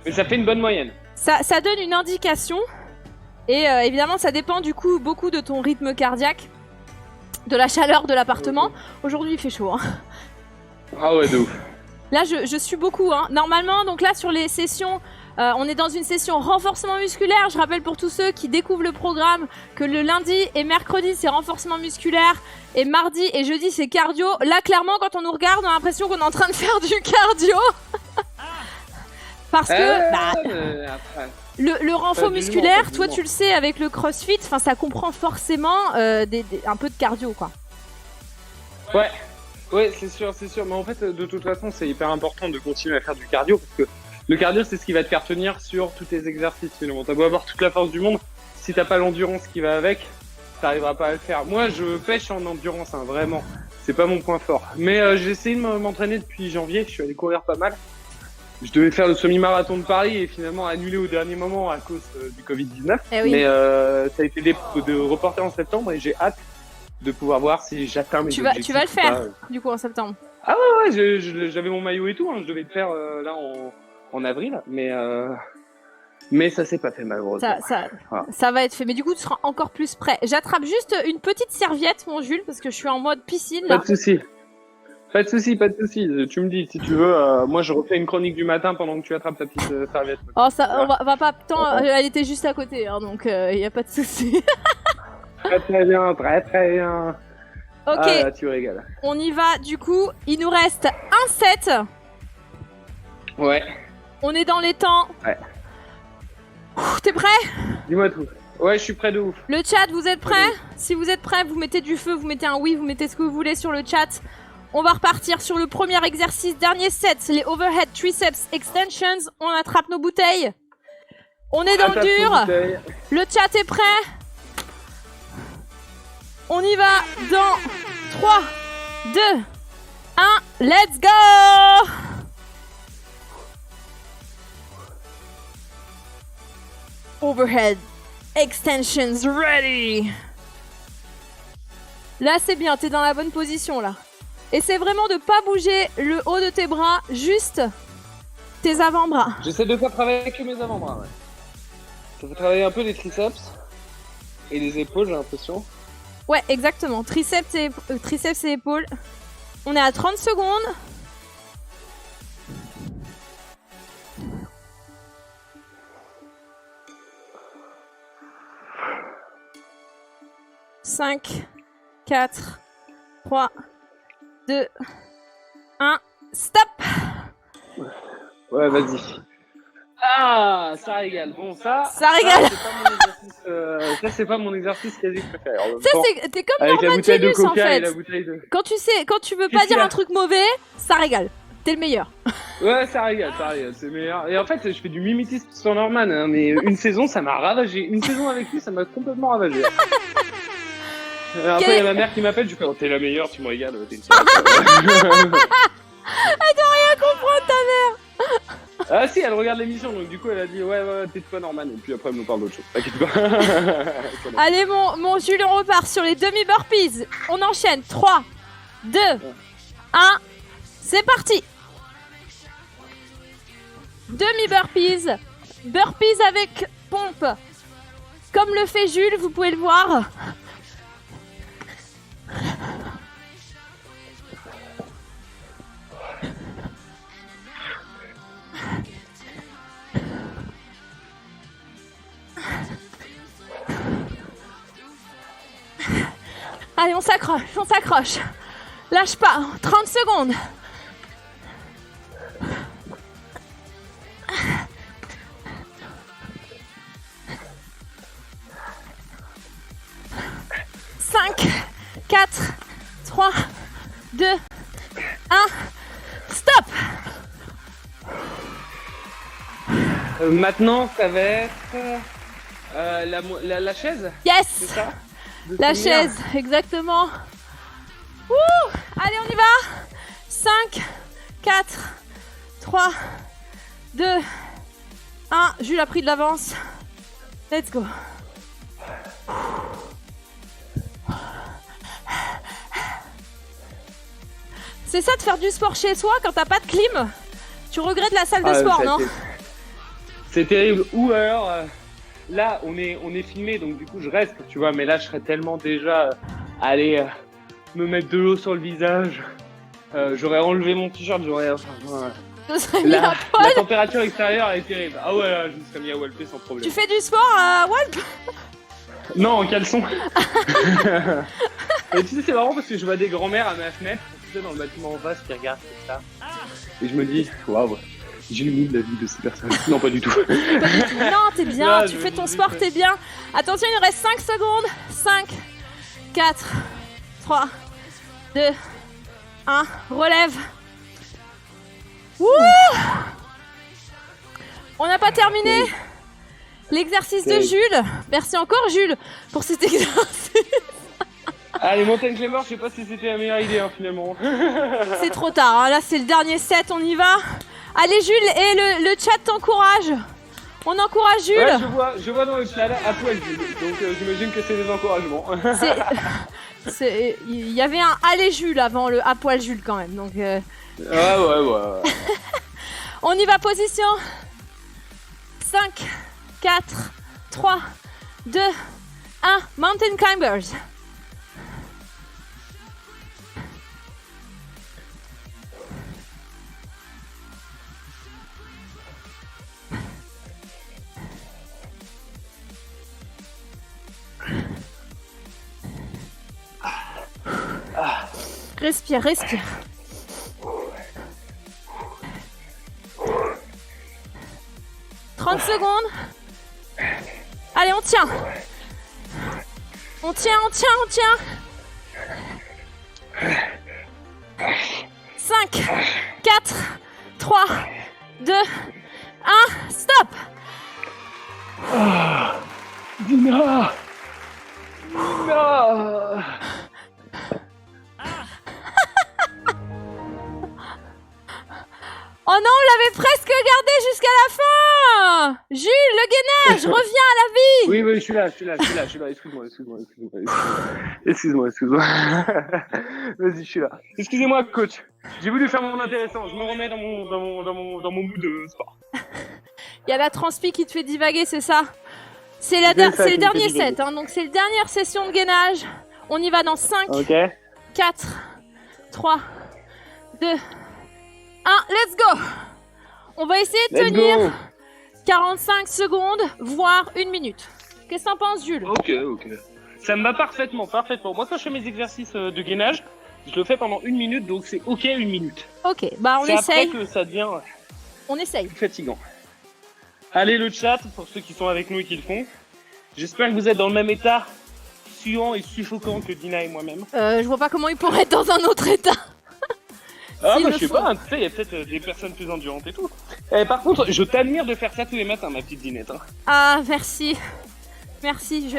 Mais ça fait une bonne moyenne. Ça donne une indication. Et évidemment, ça dépend du coup beaucoup de ton rythme cardiaque, de la chaleur de l'appartement. Aujourd'hui, il fait chaud. Hein. Ah ouais, de ouf. Là, je suis beaucoup. Hein. Normalement, donc là, sur les sessions, on est dans une session renforcement musculaire. Je rappelle pour tous ceux qui découvrent le programme que le lundi et mercredi, c'est renforcement musculaire. Et mardi et jeudi, c'est cardio. Là, clairement, quand on nous regarde, on a l'impression qu'on est en train de faire du cardio. Parce que après. le renfort du musculaire, moment, toi tu le sais avec le crossfit, ça comprend forcément un peu de cardio quoi. Ouais, c'est sûr. Mais en fait, de toute façon, c'est hyper important de continuer à faire du cardio parce que le cardio, c'est ce qui va te faire tenir sur tous tes exercices finalement. T'as beau avoir toute la force du monde, si t'as pas l'endurance qui va avec, t'arriveras pas à le faire. Moi, je pêche en endurance, hein, vraiment. C'est pas mon point fort. Mais j'ai essayé de m'entraîner depuis janvier. Je suis allé courir pas mal. Je devais faire le semi-marathon de Paris et finalement annulé au dernier moment à cause du Covid-19. Eh oui. Mais ça a été de reporter en septembre et j'ai hâte de pouvoir voir si j'atteins mes objectifs. Tu vas le ou faire pas. du coup en septembre. Ah ouais, j'avais mon maillot et tout. Hein. Je devais le faire là en avril, mais ça s'est pas fait malheureusement. Voilà. Ça va être fait, mais du coup tu seras encore plus prêt. J'attrape juste une petite serviette mon Jules parce que je suis en mode piscine là. Pas de souci. Pas de souci, pas de souci. Tu me dis si tu veux. Moi, je refais une chronique du matin pendant que tu attrapes ta petite serviette. Oh, ça, on va pas. Tant, elle était juste à côté, hein, donc y a pas de souci. Très bien, très bien. Ok, Ah, là, tu régales. on y va. Du coup, il nous reste un set. Ouais. On est dans les temps. Ouais. T'es prêt? Dis-moi tout. Ouais, je suis prêt de ouf. Le chat, vous êtes prêts? Si vous êtes prêts, vous mettez du feu, vous mettez un oui, vous mettez ce que vous voulez sur le chat. On va repartir sur le premier exercice, dernier set, les overhead triceps extensions. On attrape nos bouteilles. On est dans le dur. Le chat est prêt? On y va dans 3, 2, 1, let's go! Overhead extensions ready! Là c'est bien, t'es dans la bonne position là. Et c'est vraiment de pas bouger le haut de tes bras, juste tes avant-bras. J'essaie de pas travailler que mes avant-bras, ouais. Ça fait travailler un peu les triceps et les épaules, j'ai l'impression. Ouais, exactement. Triceps et épaules. On est à 30 secondes. « 5, 4, 3, 2, 1, stop !» Ouais, vas-y. Ah, ça régale. Bon, ça régale. Ça, c'est pas mon exercice quasi préféré. Ça, t'es comme avec la Norman bouteille de Genius, en coca fait. et la bouteille de... Quand tu veux Qu'est-ce pas qu'il dire y a un truc mauvais, ça régale. T'es le meilleur. Ouais, ça régale, c'est meilleur. Et en fait, je fais du mimétisme sur Norman, hein, mais une saison, ça m'a ravagé. Une saison avec lui, ça m'a complètement ravagé. Après, il y a ma mère qui m'appelle, je fais oh, t'es la meilleure, tu me régales, t'es une salope. Elle doit rien comprendre, ta mère. Ah si, elle regarde l'émission, donc du coup, elle a dit ouais, tais-toi Norman, et puis après, elle me parle d'autre chose. T'inquiète pas. Allez, mon Jules, on repart sur les demi-burpees. On enchaîne. 3, 2, 1, c'est parti. Demi-burpees. Burpees avec pompe. Comme le fait Jules, vous pouvez le voir. Allez, on s'accroche. Lâche pas, 30 secondes. « 5, 4, 3, 2, 1, stop !» Maintenant, ça va être la chaise. Yes. C'est ça? La chaise, exactement. Ouh. Allez, on y va. 5, 4, 3, 2, 1. Jules a pris de l'avance. Let's go. C'est ça de faire du sport chez soi quand t'as pas de clim? Tu regrettes la salle de sport, non? C'est terrible. Ou alors, là, on est filmé, donc du coup, je reste, tu vois. Mais là, je serais tellement déjà allé me mettre de l'eau sur le visage. J'aurais enlevé mon t-shirt, j'aurais... La température extérieure est terrible. Ah ouais, là, je me serais mis à walper sans problème. Tu fais du sport à Walp? Non, en caleçon. Et tu sais, c'est marrant parce que je vois des grands-mères à ma fenêtre, tu sais, dans le bâtiment en face, qui regardent comme ça. Et je me dis, waouh, j'illumine la vie de ces personnes. Non, pas du tout. Non, t'es bien, Là, tu fais ton sport, t'es bien. Attention, il nous reste 5 secondes. 5, 4, 3, 2, 1. Relève. Wouh! On n'a pas terminé l'exercice de Jules. Merci encore, Jules, pour cet exercice. Allez, Mountain Climber, je sais pas si c'était la meilleure idée, hein, finalement. C'est trop tard, hein. Là c'est le dernier set, on y va. Allez Jules, et le chat t'encourage. On encourage Jules. Ouais, je vois dans le chat à poil Jules, donc j'imagine que c'est des encouragements. Il y avait un allez Jules avant le à poil Jules quand même, donc... Ouais. On y va, position. 5, 4, 3, 2, 1. Mountain Climbers. Respire, respire. « 30 secondes. Allez, on tient. On tient, on tient, on tient. 5, 4, 3, 2, 1, stop. Dina. Dina. Oh non, on l'avait presque gardé jusqu'à la fin. Jules, le gainage, reviens à la vie. Oui, oui, je suis là. Excuse-moi. Vas-y, je suis là. Excusez-moi, coach. J'ai voulu faire mon intéressant. Je me remets dans mon mood de sport. Il y a la transpi qui te fait divaguer, c'est ça? C'est le dernier set, hein, donc c'est la dernière session de gainage. On y va dans 5, 4, 3, 2, 1, let's go. On va essayer de tenir 45 secondes, voire 1 minute. Qu'est-ce que t'en penses, Jules? Ok. Ça me va parfaitement. Moi, quand je fais mes exercices de gainage, je le fais pendant 1 minute, donc c'est ok 1 minute. Ok, bah on c'est essaye. Après que ça devient On essaye. fatigant. Allez, le chat, pour ceux qui sont avec nous et qui le font. J'espère que vous êtes dans le même état suant et suffocant que Dina et moi-même. Je vois pas comment il pourrait être dans un autre état. Ah bah je sais pas, tu sais, il y a peut-être des personnes plus endurantes et tout. Par contre, je t'admire de faire ça tous les matins, ma petite Dinette. Hein. Ah, merci. Merci,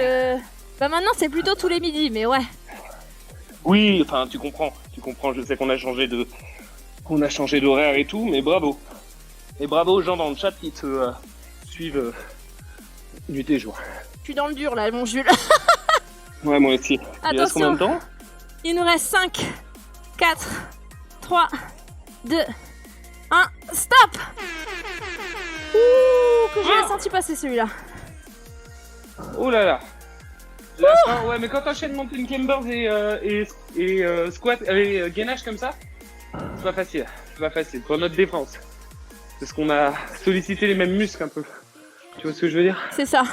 Bah maintenant c'est plutôt tous les midis, mais ouais. Oui, enfin tu comprends, je sais qu'on a changé d'horaire et tout, mais bravo. Et bravo aux gens dans le chat qui te suivent nuit et jour. Je suis dans le dur là, mon Jules. Ouais, moi aussi. Il reste combien de temps? Il nous reste 5, 4, 3, 2, 1, stop. Ouh, que je l'ai senti passer celui-là. Oh là là. La fin, ouais, mais quand t'enchaînes mountain climbers et squat, gainage comme ça, c'est pas facile. Pour notre défense. Parce qu'on a sollicité les mêmes muscles un peu. Tu vois ce que je veux dire? C'est ça.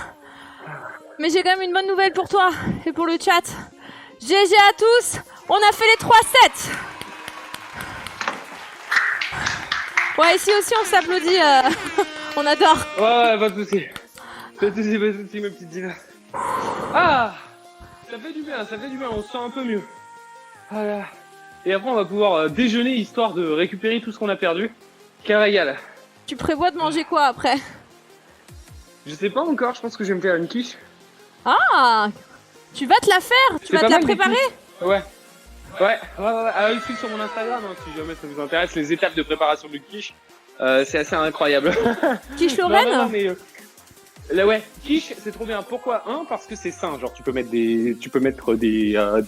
Mais j'ai quand même une bonne nouvelle pour toi et pour le chat. GG à tous, on a fait les 3 sets. Ouais, ici aussi on s'applaudit, on adore. Ouais, pas de soucis. Pas de soucis, ma petite Dina. Ah, ça fait du bien, on se sent un peu mieux. Voilà. Et après on va pouvoir déjeuner histoire de récupérer tout ce qu'on a perdu. Quel régal. Tu prévois de manger quoi après? Je sais pas encore, je pense que je vais me faire une quiche. Ah, tu vas te la faire? Tu vas te la préparer? Ouais. Alors ici sur mon Instagram, hein, si jamais ça vous intéresse, les étapes de préparation de quiche, c'est assez incroyable. Quiche Lorraine? Non, mais là, ouais, quiche, c'est trop bien. Pourquoi? Parce que c'est sain, genre tu peux mettre des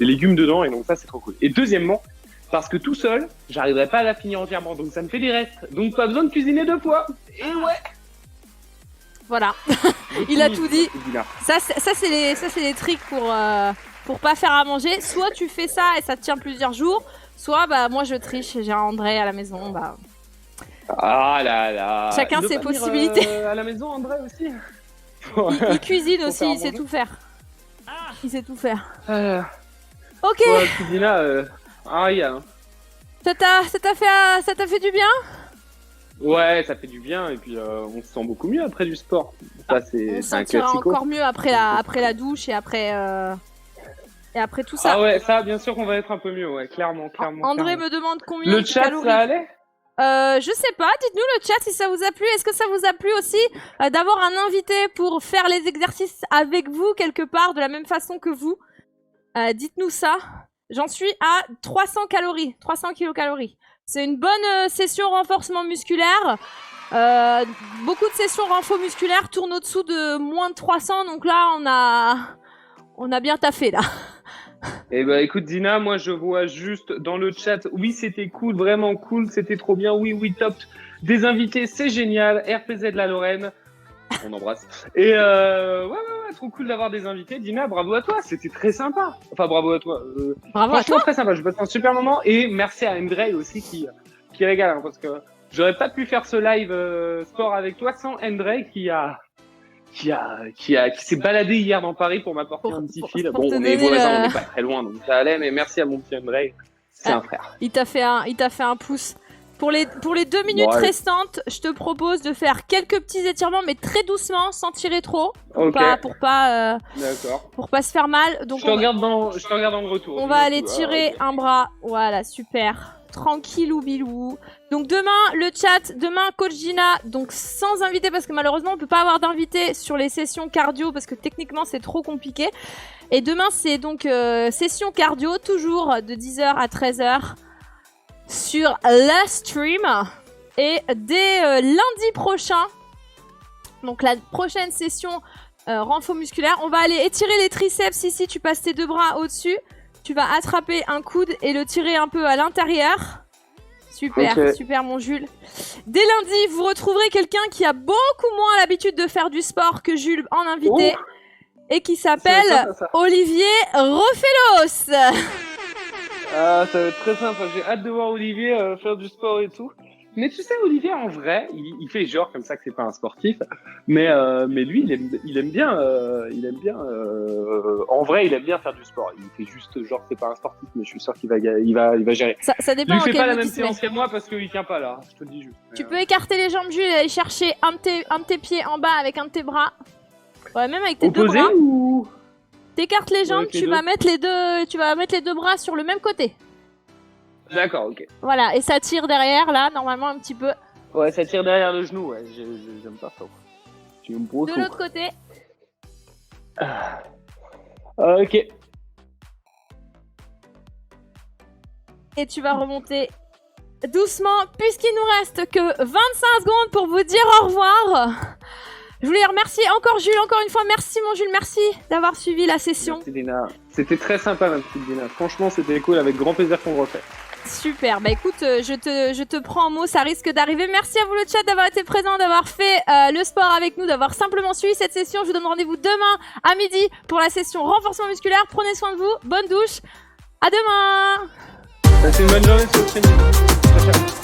légumes dedans et donc ça c'est trop cool. Et deuxièmement, parce que tout seul, j'arriverai pas à la finir entièrement, donc ça me fait des restes. Donc pas besoin de cuisiner 2 fois. Et ouais. Voilà, il a tout dit. Ça c'est les tricks pour pas faire à manger. Soit tu fais ça et ça te tient plusieurs jours, soit bah moi je triche, j'ai un André à la maison. Bah. Ah là là. Chacun ses possibilités. À la maison, André aussi. Il cuisine aussi, il sait tout faire. Il sait tout faire. Ok. Ouais, Dina, hein. Ça t'a fait du bien? Ouais, ça fait du bien et puis on se sent beaucoup mieux après du sport. Ça, c'est on se sentira encore mieux après la douche et après tout ça. Ah ouais, ça bien sûr qu'on va être un peu mieux, ouais, clairement. André me demande combien le de chat, calories. Ça allait? Je sais pas, dites-nous le chat si ça vous a plu. Est-ce que ça vous a plu aussi d'avoir un invité pour faire les exercices avec vous quelque part de la même façon que vous? Dites-nous ça. J'en suis à 300 kilocalories. C'est une bonne session renforcement musculaire. Beaucoup de sessions renfo musculaire tournent au-dessous de moins de 300. Donc là, on a bien taffé là. Eh ben écoute Dina, moi je vois juste dans le chat, oui c'était cool, vraiment cool, c'était trop bien, oui top. Des invités, c'est génial. RPZ de la Lorraine, on embrasse. Et ouais, trop cool d'avoir des invités. Dina, bravo à toi, c'était très sympa. Enfin bravo à toi. Bravo à toi. Très sympa, je passe un super moment. Et merci à Andrei aussi qui régale, hein, parce que j'aurais pas pu faire ce live sport avec toi sans Andrei qui s'est baladé hier dans Paris pour m'apporter un petit fil. Bon, on est voisins, on n'est pas très loin, donc ça allait, mais merci à mon petit Andrei C'est un frère. Il t'a fait un pouce. Pour les 2 minutes restantes, je te propose de faire quelques petits étirements, mais très doucement, sans tirer trop, pour pas se faire mal. Donc je te regarde dans le retour. On va aller tirer un bras. Voilà, super. Tranquillou bilou. Donc demain, le chat, demain Coach Gina, donc sans invité parce que malheureusement on peut pas avoir d'invité sur les sessions cardio parce que techniquement c'est trop compliqué. Et demain c'est donc session cardio, toujours de 10h à 13h sur la stream. Et dès lundi prochain, donc la prochaine session renfort musculaire, on va aller étirer les triceps ici, tu passes tes 2 bras au-dessus. Tu vas attraper un coude et le tirer un peu à l'intérieur. Super, super mon Jules. Dès lundi, vous retrouverez quelqu'un qui a beaucoup moins l'habitude de faire du sport que Jules en invité. Et qui s'appelle Olivier Rofelos. Ça va être très sympa. J'ai hâte de voir Olivier faire du sport et tout. Mais tu sais, Olivier, en vrai, il fait genre comme ça que c'est pas un sportif. Mais lui, il aime bien. En vrai, il aime bien faire du sport. Il fait juste genre que c'est pas un sportif, mais je suis sûr qu'il va gérer. Ça dépend. Il fait pas la même séance que moi parce qu'il tient pas là. Je te le dis juste. Tu peux écarter les jambes, Jules, et aller chercher un de tes pieds en bas avec un de tes bras. Ouais, même avec tes 2 bras. Ou... T'écartes les jambes, tu vas mettre les 2 bras sur le même côté. D'accord, ok. Voilà, et ça tire derrière, là, normalement, un petit peu. Ouais, ça tire derrière le genou, ouais. J'aime pas ça. De l'autre côté. Ok. Et tu vas remonter doucement, puisqu'il nous reste que 25 secondes pour vous dire au revoir. Je voulais remercier encore Jules, encore une fois. Merci mon Jules, merci d'avoir suivi la session. Merci Dina. C'était très sympa ma petite Dina. Franchement, c'était cool, avec grand plaisir qu'on refait. Super, bah écoute, je te prends en mot, ça risque d'arriver. Merci à vous le chat d'avoir été présent, d'avoir fait le sport avec nous, d'avoir simplement suivi cette session. Je vous donne rendez-vous demain à midi pour la session renforcement musculaire. Prenez soin de vous, bonne douche, à demain. Passez une bonne journée sur le streaming. Ciao, ciao.